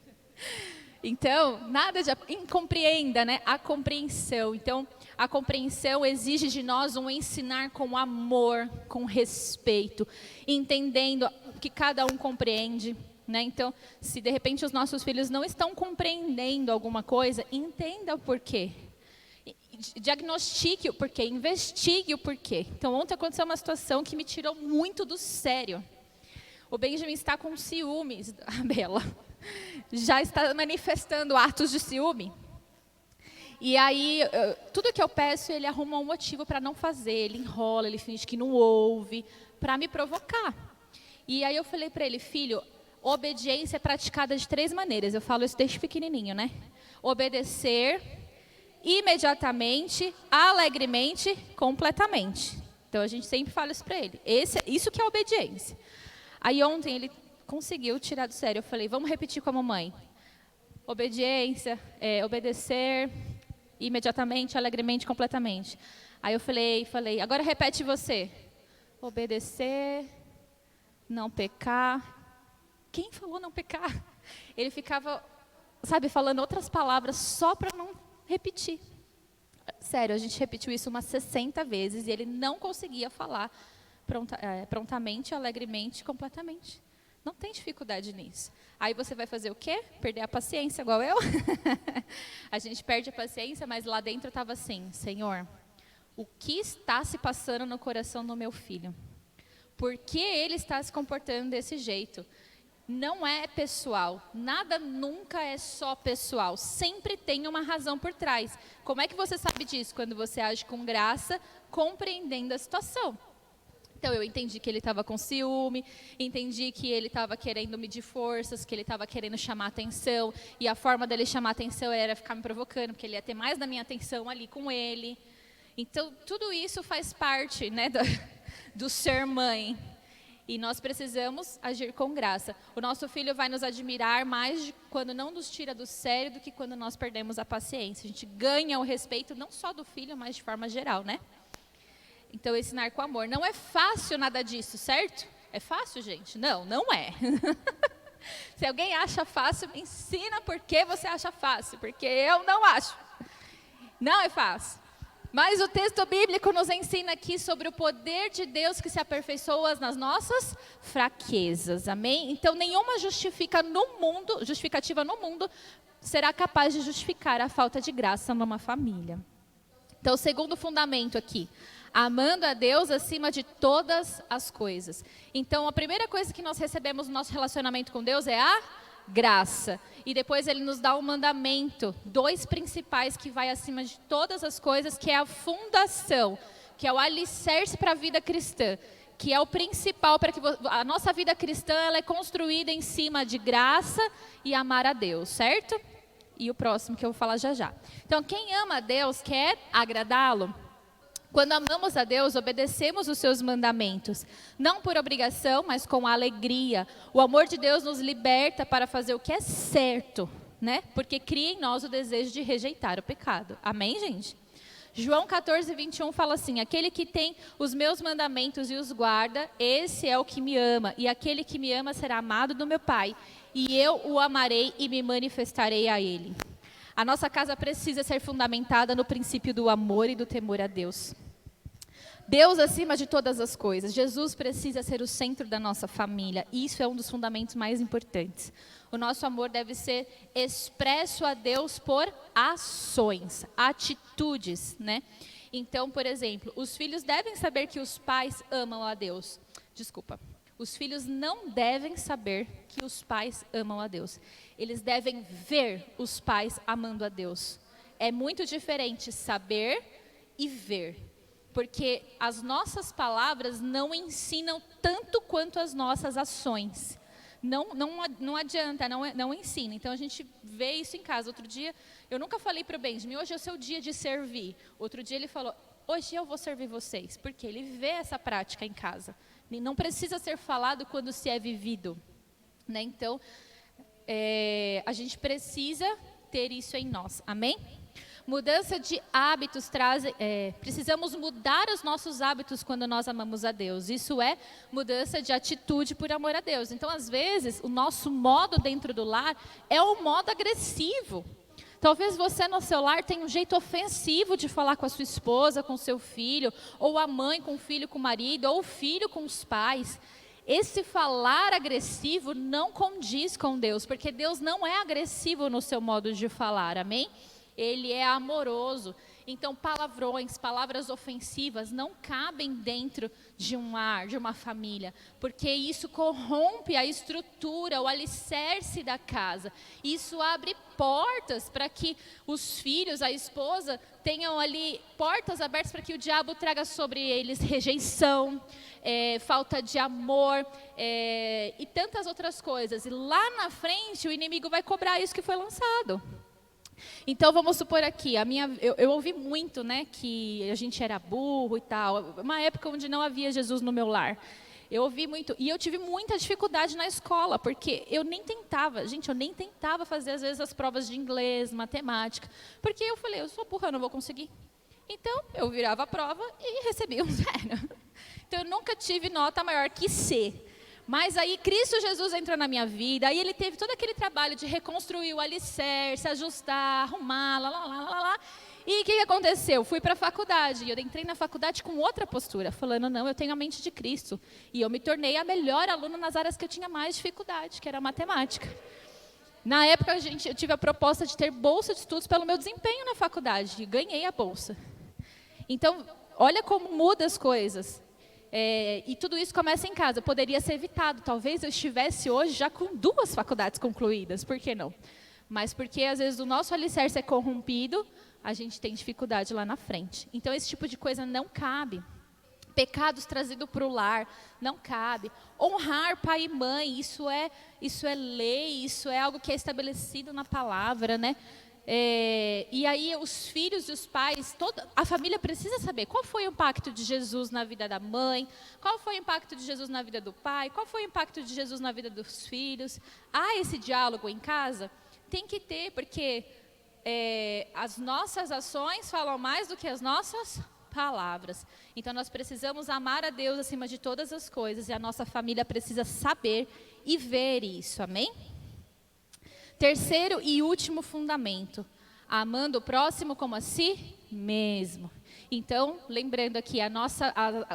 Então, nada de... Compreenda, né? A compreensão. Então, a compreensão exige de nós um ensinar com amor, com respeito, entendendo que cada um compreende. Né? Então, se de repente os nossos filhos não estão compreendendo alguma coisa, entenda o porquê. Diagnostique o porquê, investigue o porquê. Então, ontem aconteceu uma situação que me tirou muito do sério. O Benjamin está com ciúmes, a Bela já está manifestando atos de ciúme. E aí, tudo que eu peço, ele arruma um motivo para não fazer, ele enrola, ele finge que não ouve, para me provocar. E aí eu falei para ele, filho, obediência é praticada de 3 maneiras. Eu falo isso desde pequenininho, né? Obedecer imediatamente, alegremente, completamente. Então, a gente sempre fala isso para ele. Isso que é obediência. Aí, ontem, ele conseguiu tirar do sério. Eu falei, vamos repetir com a mamãe. Obediência, obedecer imediatamente, alegremente, completamente. Aí eu falei, agora repete você. Obedecer, não pecar. Quem falou não pecar? Ele ficava, falando outras palavras só para não repetir. Sério, a gente repetiu isso umas 60 vezes e ele não conseguia falar prontamente, alegremente, completamente. Não tem dificuldade nisso. Aí você vai fazer o quê? Perder a paciência, igual eu? A gente perde a paciência, mas lá dentro estava assim, Senhor, o que está se passando no coração do meu filho? Por que ele está se comportando desse jeito? Não é pessoal, nada nunca é só pessoal, sempre tem uma razão por trás. Como é que você sabe disso? Quando você age com graça, compreendendo a situação. Então eu entendi que ele estava com ciúme, entendi que ele estava querendo medir forças, que ele estava querendo chamar atenção, e a forma dele chamar atenção era ficar me provocando, porque ele ia ter mais da minha atenção ali com ele. Então tudo isso faz parte, né, do ser mãe. E nós precisamos agir com graça. O nosso filho vai nos admirar mais quando não nos tira do sério do que quando nós perdemos a paciência. A gente ganha o respeito não só do filho, mas de forma geral, né? Então, ensinar com amor. Não é fácil nada disso, certo? É fácil, gente? Não, não é. Se alguém acha fácil, me ensina por que você acha fácil, porque eu não acho. Não é fácil. Mas o texto bíblico nos ensina aqui sobre o poder de Deus que se aperfeiçoa nas nossas fraquezas, amém? Então, nenhuma justificativa no mundo será capaz de justificar a falta de graça numa família. Então, o segundo fundamento aqui, amando a Deus acima de todas as coisas. Então, a primeira coisa que nós recebemos no nosso relacionamento com Deus é a graça. E depois ele nos dá um mandamento, 2 principais que vai acima de todas as coisas, que é a fundação, que é o alicerce para a vida cristã, que é o principal para que a nossa vida cristã ela é construída em cima de graça e amar a Deus, certo? E o próximo que eu vou falar já já. Então, quem ama a Deus quer agradá-lo. Quando amamos a Deus, obedecemos os seus mandamentos, não por obrigação, mas com alegria. O amor de Deus nos liberta para fazer o que é certo, né? Porque cria em nós o desejo de rejeitar o pecado. Amém, gente? João 14:21 fala assim: aquele que tem os meus mandamentos e os guarda, esse é o que me ama. E aquele que me ama será amado do meu Pai. E eu o amarei e me manifestarei a ele. A nossa casa precisa ser fundamentada no princípio do amor e do temor a Deus. Deus acima de todas as coisas. Jesus precisa ser o centro da nossa família. Isso é um dos fundamentos mais importantes. O nosso amor deve ser expresso a Deus por ações, atitudes, né? Então, por exemplo, os filhos devem saber que os pais amam a Deus. Os filhos não devem saber que os pais amam a Deus. Eles devem ver os pais amando a Deus. É muito diferente saber e ver. Porque as nossas palavras não ensinam tanto quanto as nossas ações. Não adianta, não ensina. Então, a gente vê isso em casa. Outro dia, eu nunca falei para o Benjamin, hoje é o seu dia de servir. Outro dia ele falou, hoje eu vou servir vocês. Porque ele vê essa prática em casa. Não precisa ser falado quando se é vivido, né? Então, a gente precisa ter isso em nós. Amém? Mudança de hábitos precisamos mudar os nossos hábitos quando nós amamos a Deus. Isso é mudança de atitude por amor a Deus. Então, às vezes, o nosso modo dentro do lar é um modo agressivo. Talvez você no seu lar tenha um jeito ofensivo de falar com a sua esposa, com o seu filho, ou a mãe com o filho, com o marido, ou o filho com os pais. Esse falar agressivo não condiz com Deus, porque Deus não é agressivo no seu modo de falar, amém? Ele é amoroso. Então, palavrões, palavras ofensivas não cabem dentro de um lar, de uma família, porque isso corrompe a estrutura, o alicerce da casa. Isso abre portas para que os filhos, a esposa, tenham ali portas abertas para que o diabo traga sobre eles rejeição, falta de amor e tantas outras coisas. E lá na frente o inimigo vai cobrar isso que foi lançado. Então, vamos supor aqui, eu ouvi muito, né, que a gente era burro e tal, uma época onde não havia Jesus no meu lar. Eu ouvi muito, e eu tive muita dificuldade na escola, porque eu nem tentava fazer às vezes as provas de inglês, matemática, porque eu falei, eu sou burra, eu não vou conseguir. Então, eu virava a prova e recebia um 0. Então, eu nunca tive nota maior que C. Mas aí Cristo Jesus entrou na minha vida, aí ele teve todo aquele trabalho de reconstruir o alicerce, ajustar, arrumar, lá. E o que aconteceu? Fui para a faculdade, e eu entrei na faculdade com outra postura, falando, não, eu tenho a mente de Cristo. E eu me tornei a melhor aluna nas áreas que eu tinha mais dificuldade, que era a matemática. Na época, eu tive a proposta de ter bolsa de estudos pelo meu desempenho na faculdade, e ganhei a bolsa. Então, olha como muda as coisas. E tudo isso começa em casa, poderia ser evitado. Talvez eu estivesse hoje já com 2 faculdades concluídas, por que não? Mas porque às vezes o nosso alicerce é corrompido, a gente tem dificuldade lá na frente. Então esse tipo de coisa não cabe. Pecados trazidos para o lar, não cabe. Honrar pai e mãe, isso é lei, isso é algo que é estabelecido na palavra, né? E aí os filhos e os pais, a família precisa saber qual foi o impacto de Jesus na vida da mãe, qual foi o impacto de Jesus na vida do pai, qual foi o impacto de Jesus na vida dos filhos. Há esse diálogo em casa? Tem que ter, porque as nossas ações falam mais do que as nossas palavras. Então nós precisamos amar a Deus acima de todas as coisas, e a nossa família precisa saber e ver isso, amém? Terceiro e último fundamento, amando o próximo como a si mesmo. Então, lembrando aqui,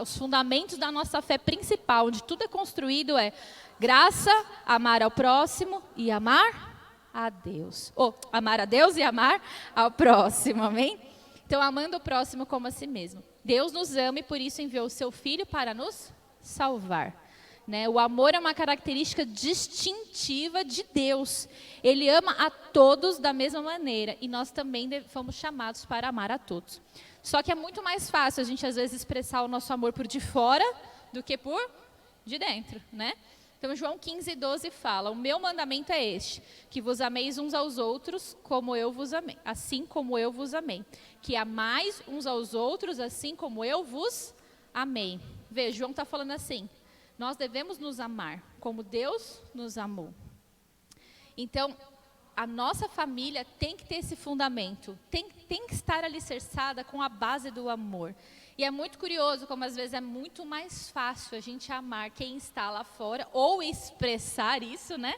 os fundamentos da nossa fé principal, onde tudo é construído, é graça, amar ao próximo e amar a Deus. Amar a Deus e amar ao próximo, amém? Então, amando o próximo como a si mesmo. Deus nos ama e por isso enviou o seu Filho para nos salvar. né? O amor é uma característica distintiva de Deus. Ele ama a todos da mesma maneira e nós também fomos chamados para amar a todos. Só que é muito mais fácil a gente às vezes expressar o nosso amor por de fora do que por de dentro, né? Então João 15:12 fala: o meu mandamento é este, que vos ameis uns aos outros como eu vos amei, assim como eu vos amei. Que amais uns aos outros assim como eu vos amei. Veja, João está falando assim, nós devemos nos amar como Deus nos amou. Então, a nossa família tem que ter esse fundamento, tem que estar alicerçada com a base do amor. E é muito curioso como às vezes é muito mais fácil a gente amar quem está lá fora, ou expressar isso, né,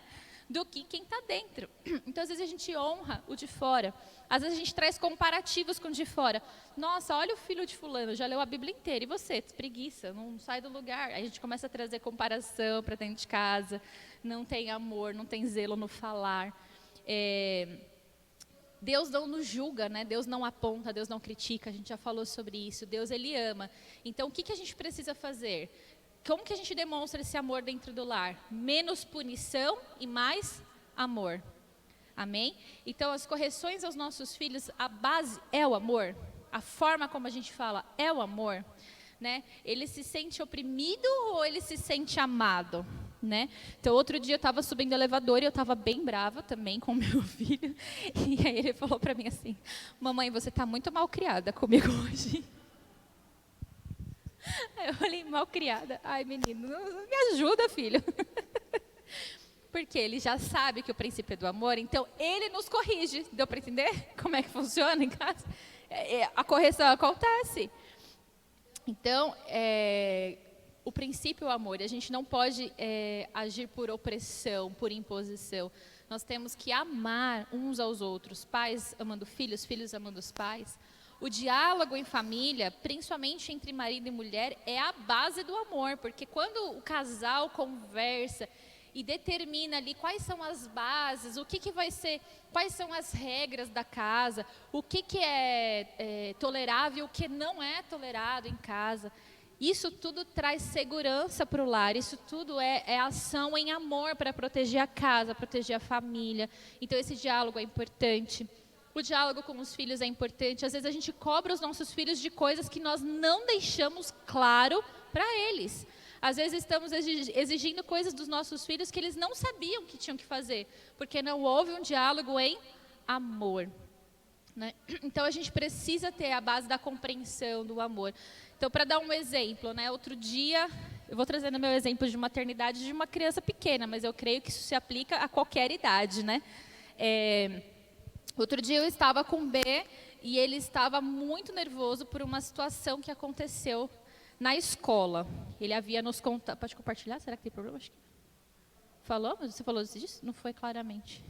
do que quem está dentro. Então às vezes a gente honra o de fora, às vezes a gente traz comparativos com o de fora. Nossa, olha o filho de fulano, já leu a Bíblia inteira, e você, preguiça, não sai do lugar. Aí a gente começa a trazer comparação para dentro de casa, não tem amor, não tem zelo no falar. Deus não nos julga, né? Deus não aponta, Deus não critica, a gente já falou sobre isso. Deus, Ele ama. Então, o que a gente precisa fazer? Como que a gente demonstra esse amor dentro do lar? Menos punição e mais amor. Amém? Então, as correções aos nossos filhos, a base é o amor. A forma como a gente fala é o amor, né? Ele se sente oprimido ou ele se sente amado? Né? Então, outro dia eu estava subindo o elevador e eu estava bem brava também com o meu filho. E aí ele falou para mim assim: mamãe, você está muito mal criada comigo hoje. Aí eu falei: mal criada? Ai, menino, me ajuda, filho. Porque ele já sabe que o princípio é do amor, então ele nos corrige. Deu para entender como é que funciona em casa? A correção acontece. Então, o princípio é o amor, e a gente não pode agir por opressão, por imposição. Nós temos que amar uns aos outros, pais amando filhos, filhos amando os pais. O diálogo em família, principalmente entre marido e mulher, é a base do amor, porque quando o casal conversa e determina ali quais são as bases, o que vai ser, quais são as regras da casa, o que é tolerável, o que não é tolerado em casa. Isso tudo traz segurança para o lar, isso tudo é ação em amor para proteger a casa, proteger a família. Então esse diálogo é importante. O diálogo com os filhos é importante. Às vezes a gente cobra os nossos filhos de coisas que nós não deixamos claro para eles. Às vezes estamos exigindo coisas dos nossos filhos que eles não sabiam que tinham que fazer, porque não houve um diálogo em amor. Né? Então a gente precisa ter a base da compreensão, do amor. Então, para dar um exemplo, né, outro dia, eu vou trazendo meu exemplo de maternidade de uma criança pequena, mas eu creio que isso se aplica a qualquer idade, né? Outro dia eu estava com o B e ele estava muito nervoso por uma situação que aconteceu na escola. Ele havia nos contado... Pode compartilhar? Será que tem problema? Acho que... Falou? Você falou disso? Não foi claramente.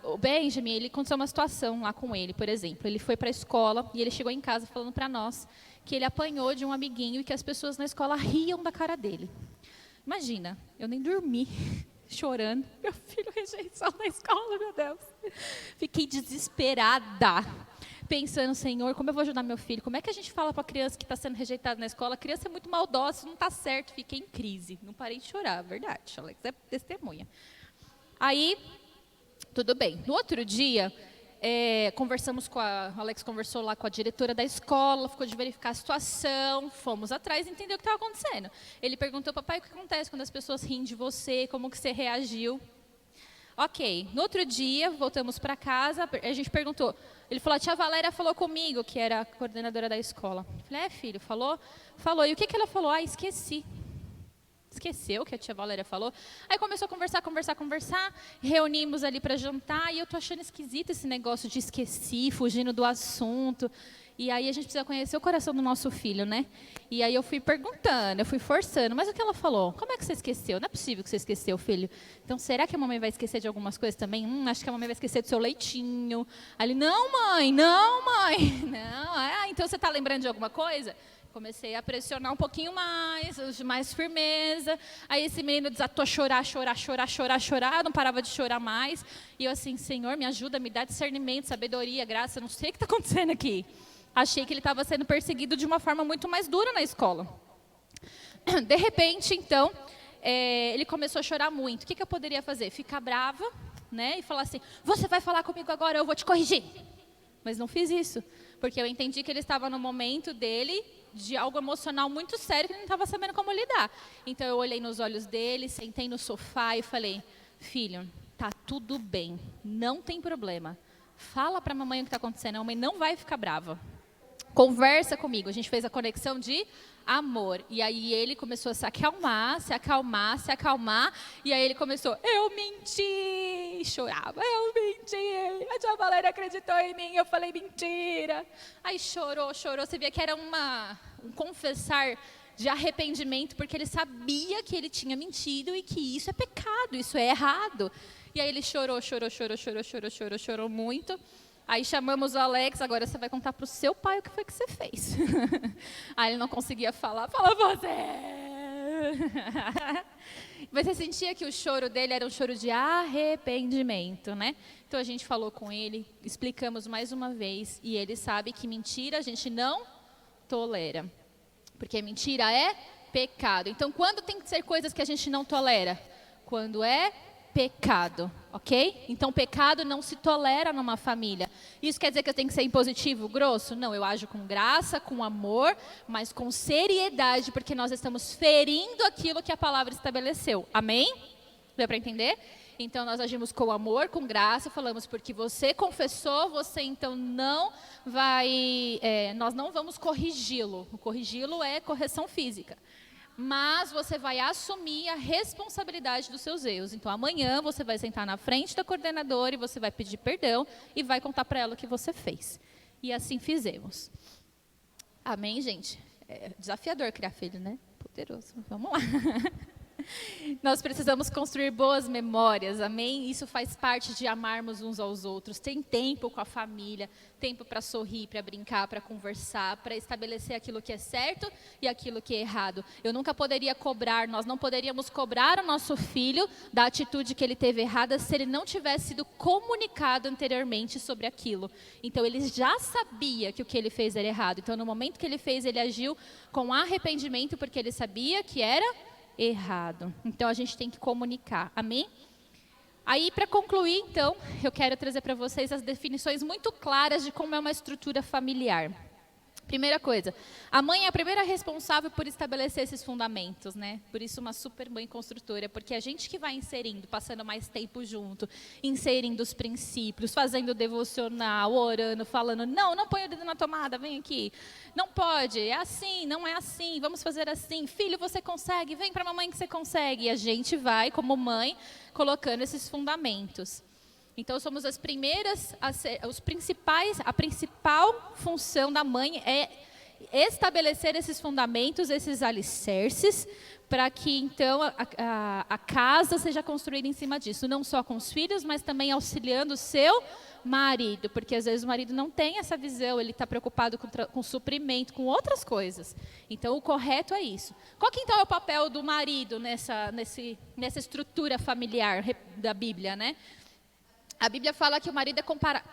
O Benjamin, ele aconteceu uma situação lá com ele, por exemplo. Ele foi para a escola e ele chegou em casa falando para nós que ele apanhou de um amiguinho e que as pessoas na escola riam da cara dele. Imagina, eu nem dormi, chorando. Meu filho rejeição na escola, meu Deus. Fiquei desesperada, pensando, Senhor, como eu vou ajudar meu filho? Como é que a gente fala para a criança que está sendo rejeitada na escola? A criança é muito maldosa, isso não está certo. Fiquei em crise, não parei de chorar, verdade. Alex é testemunha. Aí, tudo bem. No outro dia, o Alex conversou lá com a diretora da escola, ficou de verificar a situação, fomos atrás e entendeu o que estava acontecendo. Ele perguntou, papai, o que acontece quando as pessoas riem de você, como que você reagiu? Ok, no outro dia, voltamos para casa, a gente perguntou, ele falou, a tia Valéria falou comigo, que era a coordenadora da escola. Eu falei, filho, falou? Falou, e o que ela falou? Esqueci. Esqueceu o que a tia Valéria falou. Aí começou a conversar, reunimos ali para jantar, e eu tô achando esquisito esse negócio de esqueci, fugindo do assunto. E aí a gente precisa conhecer o coração do nosso filho, né? E aí eu fui perguntando, eu fui forçando, mas o que ela falou? Como é que você esqueceu? Não é possível que você esqueceu, filho. Então, será que a mamãe vai esquecer de algumas coisas também? Acho que a mamãe vai esquecer do seu leitinho. Aí ele, não, mãe. Não, então você está lembrando de alguma coisa? Comecei a pressionar um pouquinho mais firmeza. Aí esse menino desatou a chorar, não parava de chorar mais. E eu assim, Senhor, me ajuda, me dá discernimento, sabedoria, graça, não sei o que está acontecendo aqui. Achei que ele estava sendo perseguido de uma forma muito mais dura na escola. De repente, então, ele começou a chorar muito. O que eu poderia fazer? Ficar brava, né? E falar assim, você vai falar comigo agora, eu vou te corrigir. Mas não fiz isso, porque eu entendi que ele estava no momento dele de algo emocional muito sério que ele não estava sabendo como lidar. Então eu olhei nos olhos dele, sentei no sofá e falei, filho, tá tudo bem, não tem problema. Fala para a mamãe o que está acontecendo, a mamãe não vai ficar brava. Conversa comigo. A gente fez a conexão de amor. E aí ele começou a se acalmar. E aí ele começou, eu menti. Chorava, eu menti. A tia Valéria acreditou em mim, eu falei mentira. Aí chorou. Você via que era um confessar de arrependimento, porque ele sabia que ele tinha mentido e que isso é pecado, isso é errado. E aí ele chorou muito. Aí chamamos o Alex, agora você vai contar para o seu pai o que foi que você fez. Aí ele não conseguia falar, fala você. Mas você sentia que o choro dele era um choro de arrependimento, né? Então a gente falou com ele, explicamos mais uma vez, e ele sabe que mentira a gente não tolera. Porque mentira é pecado. Então quando tem que ser coisas que a gente não tolera? Quando é pecado, ok? Então, pecado não se tolera numa família. Isso quer dizer que eu tenho que ser impositivo, grosso? Não, eu ajo com graça, com amor, mas com seriedade, porque nós estamos ferindo aquilo que a palavra estabeleceu. Amém? Deu para entender? Então, nós agimos com amor, com graça, falamos porque você confessou, você então não vai... nós não vamos corrigi-lo. O corrigi-lo é correção física. Mas você vai assumir a responsabilidade dos seus erros. Então, amanhã você vai sentar na frente da coordenadora e você vai pedir perdão e vai contar para ela o que você fez. E assim fizemos. Amém, gente? É desafiador criar filho, né? Poderoso. Vamos lá. Nós precisamos construir boas memórias, amém? Isso faz parte de amarmos uns aos outros. Tem tempo com a família, tempo para sorrir, para brincar, para conversar, para estabelecer aquilo que é certo e aquilo que é errado. Eu nunca poderia cobrar, nós não poderíamos cobrar o nosso filho da atitude que ele teve errada se ele não tivesse sido comunicado anteriormente sobre aquilo. Então ele já sabia que o que ele fez era errado. Então no momento que ele fez, ele agiu com arrependimento porque ele sabia que era errado. Então a gente tem que comunicar, amém? Aí para concluir então, eu quero trazer para vocês as definições muito claras de como é uma estrutura familiar. Primeira coisa, a mãe é a primeira responsável por estabelecer esses fundamentos, né? Por isso uma super mãe construtora, porque a gente que vai inserindo, passando mais tempo junto, inserindo os princípios, fazendo devocional, orando, falando, não põe o dedo na tomada, vem aqui. Não pode, é assim, não é assim, vamos fazer assim. Filho, você consegue, vem para a mamãe que você consegue. E a gente vai, como mãe, colocando esses fundamentos. Então, somos as primeiras, a principal função da mãe é estabelecer esses fundamentos, esses alicerces, para que, então, a casa seja construída em cima disso. Não só com os filhos, mas também auxiliando o seu marido, porque às vezes o marido não tem essa visão, ele está preocupado com suprimento, com outras coisas. Então, o correto é isso. Qual que, então, é o papel do marido nessa estrutura familiar da Bíblia, né? A Bíblia fala que o marido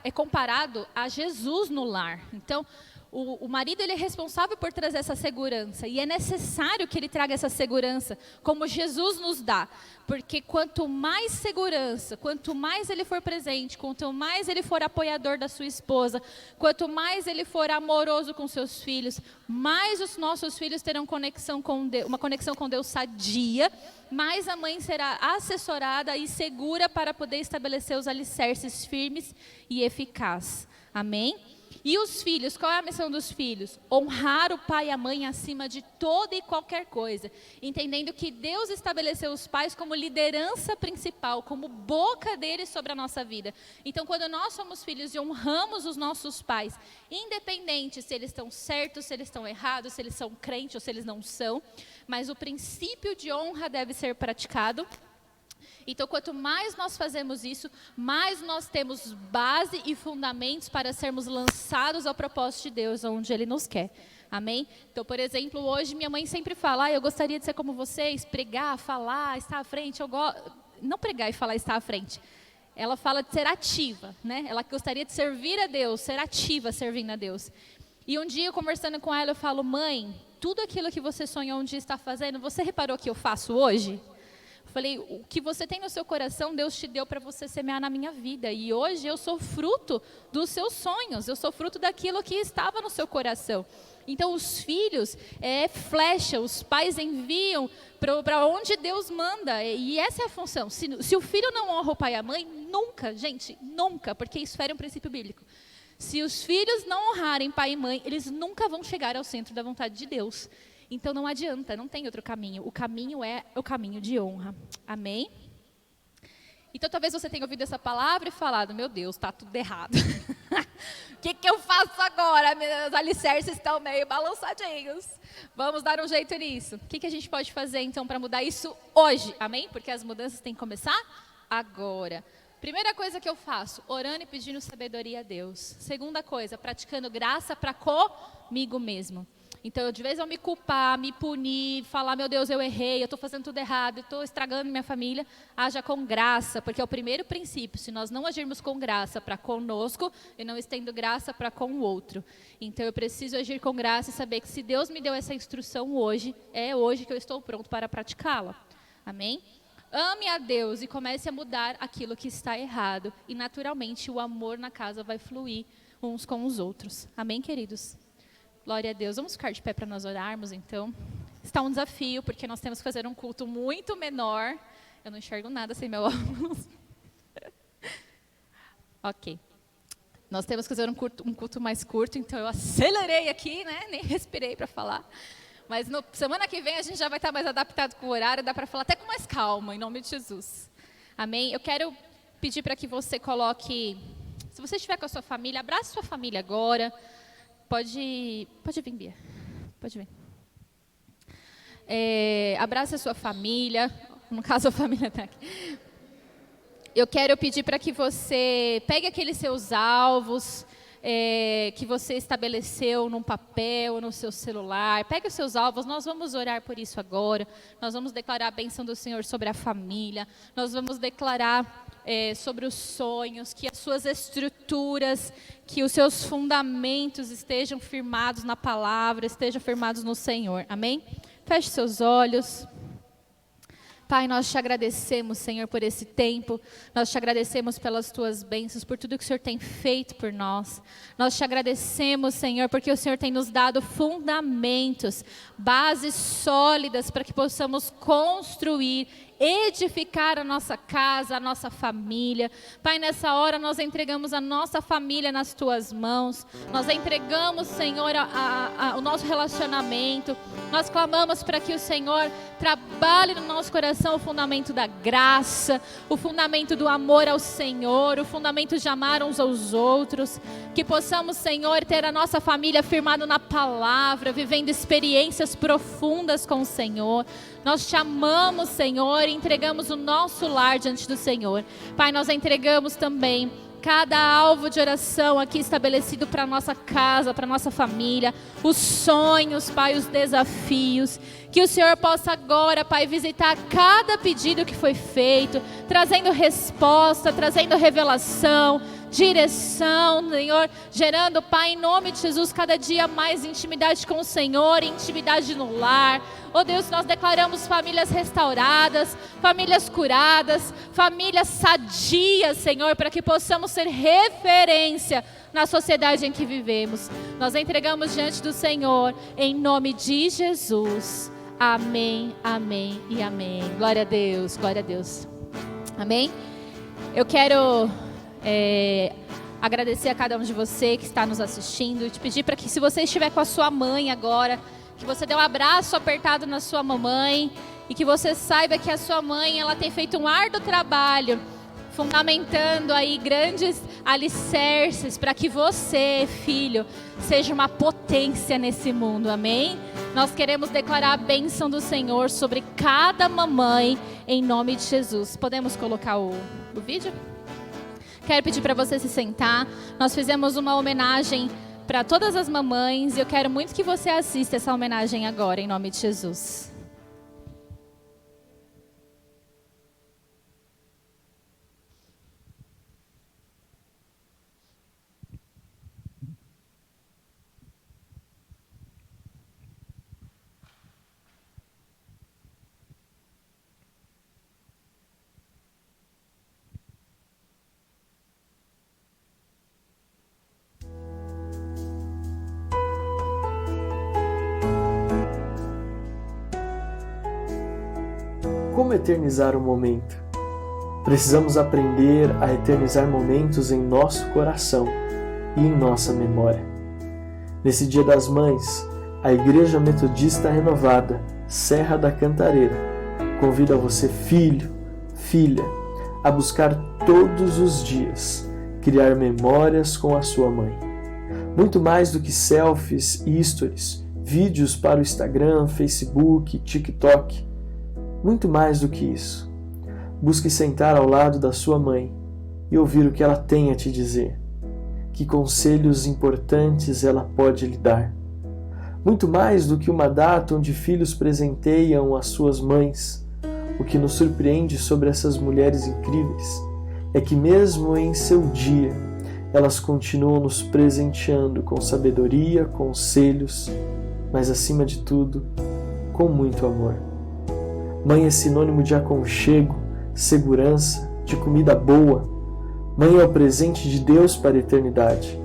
é comparado a Jesus no lar. Então, o marido ele é responsável por trazer essa segurança. E é necessário que ele traga essa segurança, como Jesus nos dá. Porque quanto mais segurança, quanto mais ele for presente, quanto mais ele for apoiador da sua esposa, quanto mais ele for amoroso com seus filhos, mais os nossos filhos terão conexão com Deus, uma conexão com Deus sadia, mais a mãe será assessorada e segura para poder estabelecer os alicerces firmes e eficazes. Amém? E os filhos, qual é a missão dos filhos? Honrar o pai e a mãe acima de toda e qualquer coisa. Entendendo que Deus estabeleceu os pais como liderança principal, como boca deles sobre a nossa vida. Então, quando nós somos filhos e honramos os nossos pais, independente se eles estão certos, se eles estão errados, se eles são crentes ou se eles não são, mas o princípio de honra deve ser praticado. Então, quanto mais nós fazemos isso, mais nós temos base e fundamentos para sermos lançados ao propósito de Deus, onde Ele nos quer. Amém? Então, por exemplo, hoje minha mãe sempre fala, eu gostaria de ser como vocês, pregar, falar, estar à frente. Não pregar e falar, estar à frente. Ela fala de ser ativa, né? Ela gostaria de servir a Deus, ser ativa servindo a Deus. E um dia, conversando com ela, eu falo, mãe, tudo aquilo que você sonhou um dia estar fazendo, você reparou que eu faço hoje? Eu falei, o que você tem no seu coração, Deus te deu para você semear na minha vida. E hoje eu sou fruto dos seus sonhos, eu sou fruto daquilo que estava no seu coração. Então os filhos é flecha, os pais enviam para onde Deus manda. E essa é a função. Se o filho não honra o pai e a mãe, nunca, gente, nunca, porque isso fere um princípio bíblico. Se os filhos não honrarem pai e mãe, eles nunca vão chegar ao centro da vontade de Deus. Então não adianta, não tem outro caminho. O caminho é o caminho de honra. Amém? Então talvez você tenha ouvido essa palavra e falado, meu Deus, está tudo errado. O que eu faço agora? Meus alicerces estão meio balançadinhos. Vamos dar um jeito nisso. O que a gente pode fazer então para mudar isso hoje? Amém? Porque as mudanças têm que começar agora. Primeira coisa que eu faço, orando e pedindo sabedoria a Deus. Segunda coisa, praticando graça para comigo mesmo. Então, de vez eu me culpar, me punir, falar, meu Deus, eu errei, eu estou fazendo tudo errado, eu estou estragando minha família, haja com graça, porque é o primeiro princípio. Se nós não agirmos com graça para conosco, eu não estendo graça para com o outro. Então, eu preciso agir com graça e saber que se Deus me deu essa instrução hoje, é hoje que eu estou pronto para praticá-la. Amém? Ame a Deus e comece a mudar aquilo que está errado. E, naturalmente, o amor na casa vai fluir uns com os outros. Amém, queridos? Glória a Deus. Vamos ficar de pé para nós orarmos, então. Está um desafio, porque nós temos que fazer um culto muito menor. Eu não enxergo nada sem meu óculos. Ok. Nós temos que fazer um culto mais curto, então eu acelerei aqui, né? Nem respirei para falar. Mas semana que vem a gente já vai estar mais adaptado com o horário, dá para falar até com mais calma, em nome de Jesus. Amém? Eu quero pedir para que você coloque, se você estiver com a sua família, abrace sua família agora. Pode vir, Bia. Pode vir. Abrace a sua família. No caso, a família está aqui. Eu quero pedir para que você pegue aqueles seus alvos que você estabeleceu num papel, no seu celular. Pegue os seus alvos. Nós vamos orar por isso agora. Nós vamos declarar a bênção do Senhor sobre a família. Nós vamos declarar sobre os sonhos, que as suas estruturas, que os seus fundamentos estejam firmados na palavra, estejam firmados no Senhor. Amém? Feche seus olhos. Pai, nós te agradecemos, Senhor, por esse tempo. Nós te agradecemos pelas tuas bênçãos, por tudo que o Senhor tem feito por nós. Nós te agradecemos, Senhor, porque o Senhor tem nos dado fundamentos, bases sólidas para que possamos construir, edificar a nossa casa, a nossa família. Pai, nessa hora nós entregamos a nossa família nas tuas mãos. Nós entregamos, Senhor, o nosso relacionamento. Nós clamamos para que o Senhor trabalhe no nosso coração o fundamento da graça, o fundamento do amor ao Senhor, o fundamento de amar uns aos outros. Que possamos, Senhor, ter a nossa família firmada na palavra, vivendo experiências profundas com o Senhor. Nós te amamos, Senhor, e entregamos o nosso lar diante do Senhor. Pai, nós entregamos também cada alvo de oração aqui estabelecido para a nossa casa, para a nossa família, os sonhos, Pai, os desafios. Que o Senhor possa agora, Pai, visitar cada pedido que foi feito, trazendo resposta, trazendo revelação, direção, Senhor, gerando, Pai, em nome de Jesus, cada dia mais intimidade com o Senhor, intimidade no lar. Oh Deus, nós declaramos famílias restauradas, famílias curadas, famílias sadias, Senhor, para que possamos ser referência na sociedade em que vivemos. Nós entregamos diante do Senhor, em nome de Jesus. Amém, amém e amém. Glória a Deus, glória a Deus. Amém? Eu quero agradecer a cada um de você que está nos assistindo e te pedir para que, se você estiver com a sua mãe agora, que você dê um abraço apertado na sua mamãe e que você saiba que a sua mãe, ela tem feito um árduo trabalho fundamentando aí grandes alicerces para que você, filho, seja uma potência nesse mundo, amém? Nós queremos declarar a bênção do Senhor sobre cada mamãe em nome de Jesus. Podemos colocar o vídeo? Quero pedir para você se sentar. Nós fizemos uma homenagem para todas as mamães e eu quero muito que você assista essa homenagem agora, em nome de Jesus. eternizar o momento. Precisamos aprender a eternizar momentos em nosso coração e em nossa memória. Nesse Dia das Mães, a Igreja Metodista Renovada, Serra da Cantareira, convida você, filho, filha, a buscar todos os dias criar memórias com a sua mãe. Muito mais do que selfies e stories, vídeos para o Instagram, Facebook, TikTok. Muito mais do que isso. Busque sentar ao lado da sua mãe e ouvir o que ela tem a te dizer. Que conselhos importantes ela pode lhe dar. Muito mais do que uma data onde filhos presenteiam as suas mães. O que nos surpreende sobre essas mulheres incríveis é que mesmo em seu dia, elas continuam nos presenteando com sabedoria, conselhos, mas acima de tudo, com muito amor. Mãe é sinônimo de aconchego, segurança, de comida boa. Mãe é o presente de Deus para a eternidade.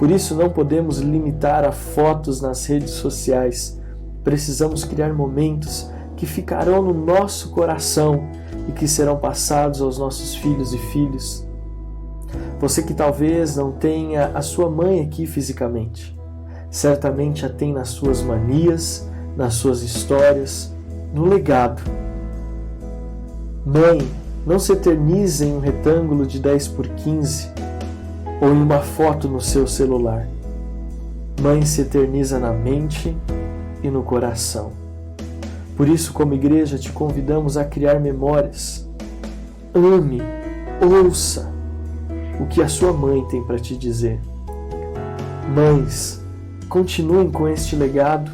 Por isso não podemos limitar a fotos nas redes sociais. Precisamos criar momentos que ficarão no nosso coração e que serão passados aos nossos filhos e filhas. Você que talvez não tenha a sua mãe aqui fisicamente, certamente a tem nas suas manias, nas suas histórias, no legado. Mãe, não se eternize em um retângulo de 10x15 ou em uma foto no seu celular. Mãe se eterniza na mente e no coração. Por isso, como igreja, te convidamos a criar memórias. Ame, ouça o que a sua mãe tem para te dizer. Mães, continuem com este legado,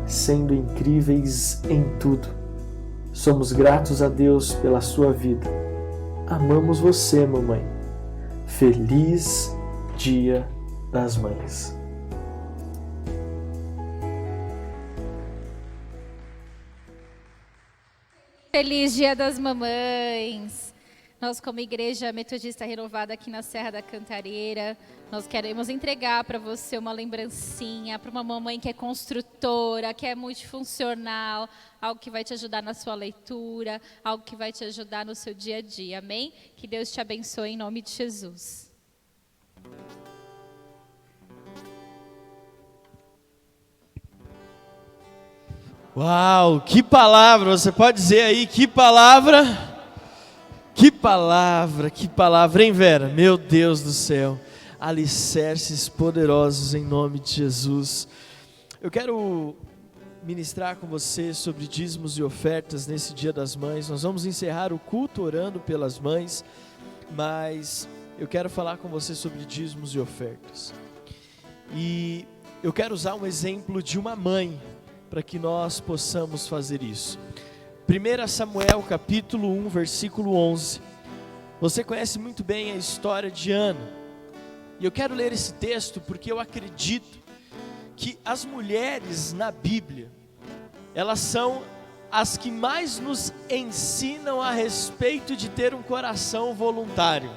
sendo incríveis em tudo. Somos gratos a Deus pela sua vida. Amamos você, mamãe. Feliz Dia das Mães. Feliz Dia das Mamães! Nós, como Igreja Metodista Renovada aqui na Serra da Cantareira, nós queremos entregar para você uma lembrancinha, para uma mamãe que é construtora, que é multifuncional, algo que vai te ajudar na sua leitura, algo que vai te ajudar no seu dia a dia, amém? Que Deus te abençoe em nome de Jesus. Uau, que palavra! Você pode dizer aí, que palavra? Que palavra, hein, Vera? Meu Deus do céu. Alicerces poderosos em nome de Jesus. Eu quero ministrar com você sobre dízimos e ofertas nesse Dia das Mães. Nós vamos encerrar o culto orando pelas mães, mas eu quero falar com você sobre dízimos e ofertas. E eu quero usar um exemplo de uma mãe para que nós possamos fazer isso. 1 Samuel capítulo 1, versículo 11. Você conhece muito bem a história de Ana. E eu quero ler esse texto porque eu acredito que as mulheres na Bíblia, elas são as que mais nos ensinam a respeito de ter um coração voluntário.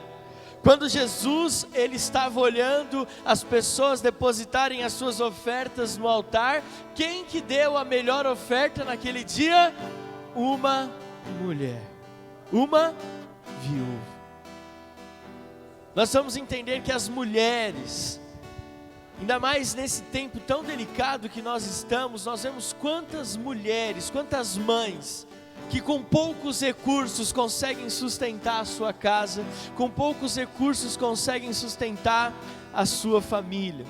Quando Jesus, ele estava olhando as pessoas depositarem as suas ofertas no altar, quem que deu a melhor oferta naquele dia? Uma mulher, uma viúva. Nós vamos entender que as mulheres, ainda mais nesse tempo tão delicado que nós estamos, nós vemos quantas mulheres, quantas mães, que com poucos recursos conseguem sustentar a sua casa, com poucos recursos conseguem sustentar a sua família.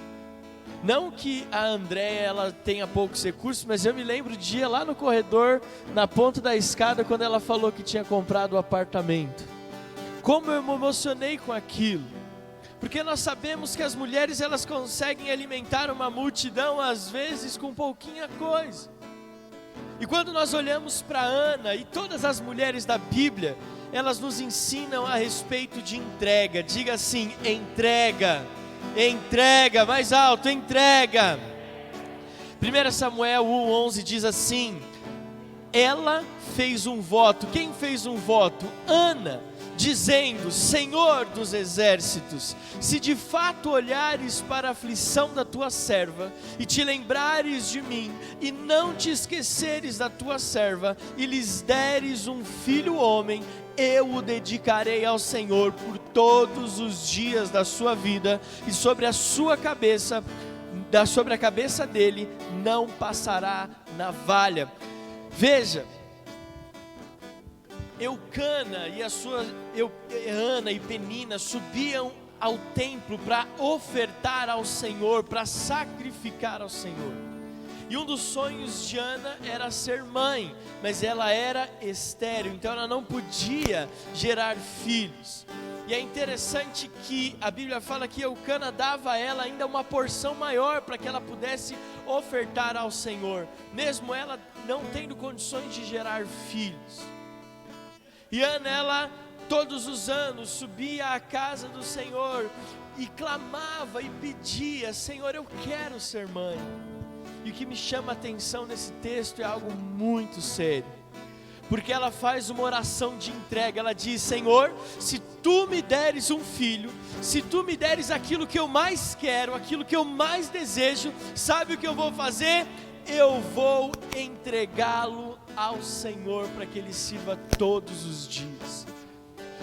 Não que a Andréia ela tenha poucos recursos, mas eu me lembro do dia lá no corredor, na ponta da escada, quando ela falou que tinha comprado o apartamento. Como eu me emocionei com aquilo, porque nós sabemos que as mulheres elas conseguem alimentar uma multidão às vezes com pouquinha coisa. E quando nós olhamos para Ana e todas as mulheres da Bíblia, elas nos ensinam a respeito de entrega. Diga assim, entrega. Entrega, mais alto, entrega. 1 Samuel 1:11 diz assim: ela fez um voto. Quem fez um voto? Ana, dizendo: Senhor dos exércitos, se de fato olhares para a aflição da tua serva, e te lembrares de mim, e não te esqueceres da tua serva, e lhes deres um filho homem, eu o dedicarei ao Senhor por todos os dias da sua vida, e sobre a sua cabeça, sobre a cabeça dele, não passará navalha. Veja, Eucana e Ana e Penina subiam ao templo para ofertar ao Senhor, para sacrificar ao Senhor. E um dos sonhos de Ana era ser mãe, mas ela era estéril, então ela não podia gerar filhos. E é interessante que a Bíblia fala que Eucana dava a ela ainda uma porção maior para que ela pudesse ofertar ao Senhor, mesmo ela não tendo condições de gerar filhos. E Ana, ela todos os anos subia à casa do Senhor e clamava e pedia: Senhor, eu quero ser mãe. E o que me chama a atenção nesse texto é algo muito sério, porque ela faz uma oração de entrega. Ela diz: Senhor, se tu me deres um filho, se tu me deres aquilo que eu mais quero, aquilo que eu mais desejo, sabe o que eu vou fazer? Eu vou entregá-lo ao Senhor para que Ele sirva todos os dias.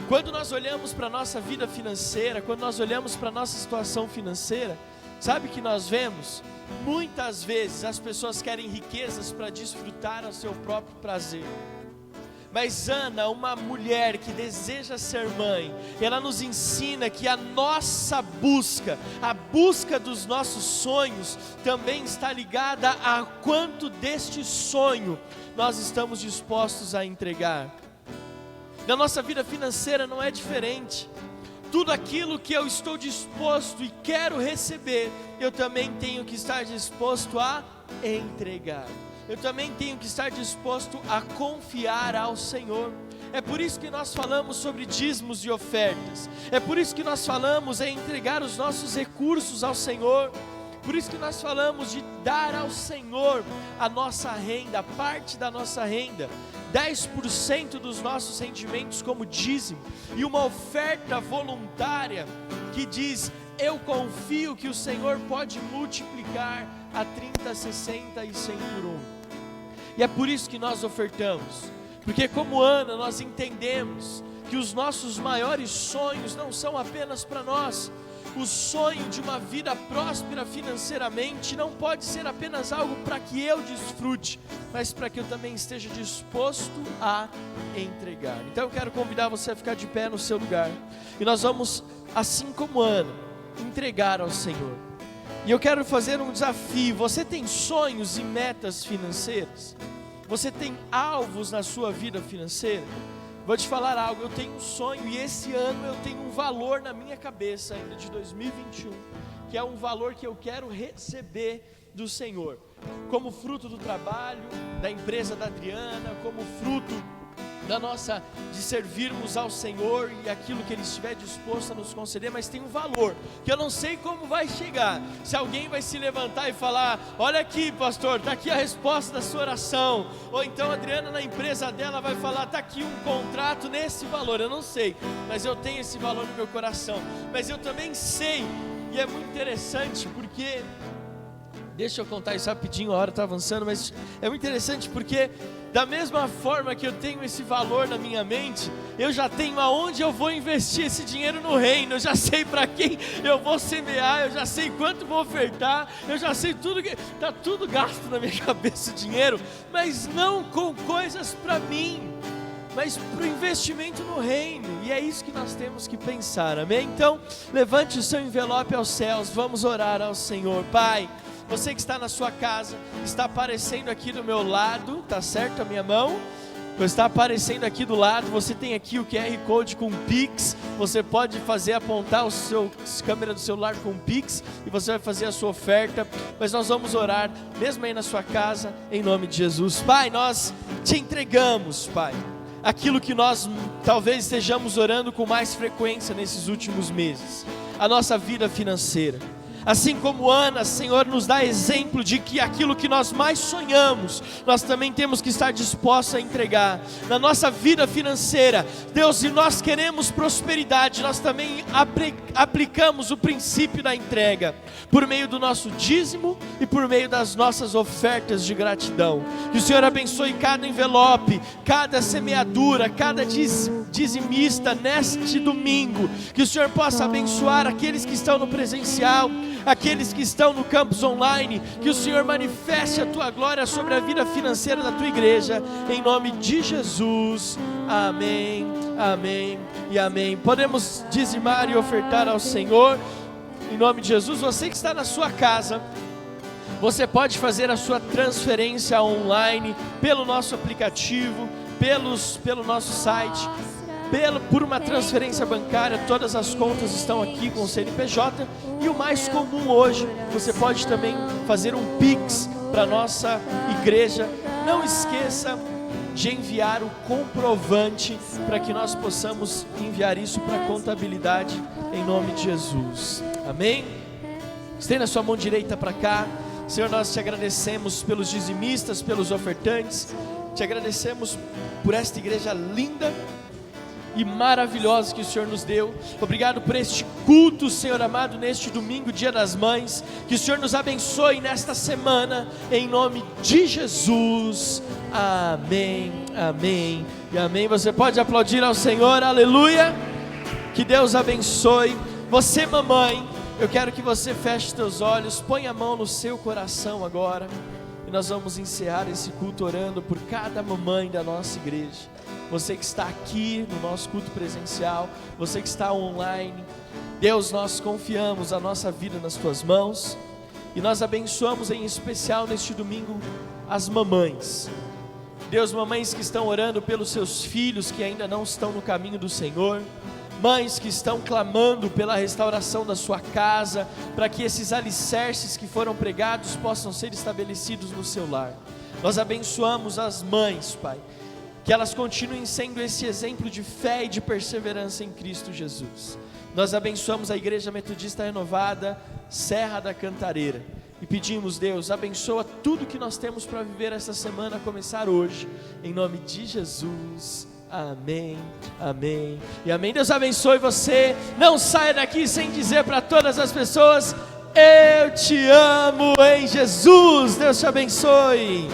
Quando nós olhamos para a nossa vida financeira, quando nós olhamos para a nossa situação financeira, sabe o que nós vemos? Muitas vezes as pessoas querem riquezas para desfrutar ao seu próprio prazer. Mas Ana, uma mulher que deseja ser mãe, ela nos ensina que a nossa busca, a busca dos nossos sonhos, também está ligada a quanto deste sonho nós estamos dispostos a entregar. Na nossa vida financeira não é diferente. Tudo aquilo que eu estou disposto e quero receber, eu também tenho que estar disposto a entregar. Eu também tenho que estar disposto a confiar ao Senhor. É por isso que nós falamos sobre dízimos e ofertas. É por isso que nós falamos em entregar os nossos recursos ao Senhor. Por isso que nós falamos de dar ao Senhor a nossa renda, a parte da nossa renda, 10% dos nossos rendimentos como dízimo, e uma oferta voluntária que diz: eu confio que o Senhor pode multiplicar a 30, 60 e 100 por 1. E é por isso que nós ofertamos, porque como Ana nós entendemos que os nossos maiores sonhos não são apenas para nós. O sonho de uma vida próspera financeiramente não pode ser apenas algo para que eu desfrute, mas para que eu também esteja disposto a entregar. Então eu quero convidar você a ficar de pé no seu lugar, e nós vamos, assim como Ana, entregar ao Senhor. E eu quero fazer um desafio. Você tem sonhos e metas financeiras? Você tem alvos na sua vida financeira? Vou te falar algo, eu tenho um sonho, e esse ano eu tenho um valor na minha cabeça ainda de 2021, que é um valor que eu quero receber do Senhor, como fruto do trabalho da empresa da Adriana, como fruto da nossa, de servirmos ao Senhor e aquilo que Ele estiver disposto a nos conceder, mas tem um valor, que eu não sei como vai chegar, se alguém vai se levantar e falar: olha aqui pastor, está aqui a resposta da sua oração, ou então a Adriana na empresa dela vai falar: está aqui um contrato nesse valor. Eu não sei, mas eu tenho esse valor no meu coração. Mas eu também sei, e é muito interessante porque, deixa eu contar isso rapidinho, a hora está avançando, mas é muito interessante porque da mesma forma que eu tenho esse valor na minha mente, eu já tenho aonde eu vou investir esse dinheiro no reino. Eu já sei para quem eu vou semear, eu já sei quanto vou ofertar, eu já sei tudo, está tudo gasto na minha cabeça o dinheiro, mas não com coisas para mim, mas para o investimento no reino. E é isso que nós temos que pensar, amém? Então levante o seu envelope aos céus, vamos orar ao Senhor. Pai, você que está na sua casa, está aparecendo aqui do meu lado, tá certo? A minha mão está aparecendo aqui do lado. Você tem aqui o QR Code com Pix. Você pode apontar a câmera do celular com Pix e você vai fazer a sua oferta. Mas nós vamos orar, mesmo aí na sua casa, em nome de Jesus. Pai, nós te entregamos, Pai, aquilo que nós talvez estejamos orando com mais frequência nesses últimos meses, a nossa vida financeira, Assim como Ana, Senhor, nos dá exemplo de que aquilo que nós mais sonhamos, nós também temos que estar dispostos a entregar. Na nossa vida financeira, Deus, e nós queremos prosperidade, nós também aplicamos o princípio da entrega, por meio do nosso dízimo e por meio das nossas ofertas de gratidão. Que o Senhor abençoe cada envelope, cada semeadura, cada dizimista neste domingo. Que o Senhor possa abençoar aqueles que estão no presencial, aqueles que estão no campus online. Que o Senhor manifeste a tua glória sobre a vida financeira da tua igreja, em nome de Jesus. Amém, amém e amém. Podemos dizimar e ofertar ao Senhor, em nome de Jesus. Você que está na sua casa, você pode fazer a sua transferência online pelo nosso aplicativo, pelo nosso site, por uma transferência bancária. Todas as contas estão aqui com o CNPJ. E o mais comum hoje, você pode também fazer um Pix para a nossa igreja. Não esqueça de enviar o comprovante para que nós possamos enviar isso para a contabilidade, em nome de Jesus. Amém? Estenda a sua mão direita para cá. Senhor, nós te agradecemos pelos dizimistas, pelos ofertantes. Te agradecemos por esta igreja linda e maravilhosa que o Senhor nos deu. Obrigado por este culto, Senhor amado, neste domingo, Dia das Mães. Que o Senhor nos abençoe nesta semana, em nome de Jesus. Amém, amém e amém. Você pode aplaudir ao Senhor, aleluia. Que Deus abençoe. Você, mamãe, eu quero que você feche seus olhos, põe a mão no seu coração agora, e nós vamos encerrar esse culto orando por cada mamãe da nossa igreja. Você que está aqui no nosso culto presencial, você que está online, Deus, nós confiamos a nossa vida nas tuas mãos, e nós abençoamos em especial neste domingo as mamães. Deus, mamães que estão orando pelos seus filhos que ainda não estão no caminho do Senhor, mães que estão clamando pela restauração da sua casa, para que esses alicerces que foram pregados possam ser estabelecidos no seu lar. Nós abençoamos as mães, Pai, que elas continuem sendo esse exemplo de fé e de perseverança em Cristo Jesus. Nós abençoamos a Igreja Metodista Renovada, Serra da Cantareira, e pedimos, Deus, abençoa tudo que nós temos para viver essa semana, a começar hoje, em nome de Jesus. Amém, amém e amém. Deus abençoe você. Não saia daqui sem dizer para todas as pessoas: eu te amo em Jesus. Deus te abençoe.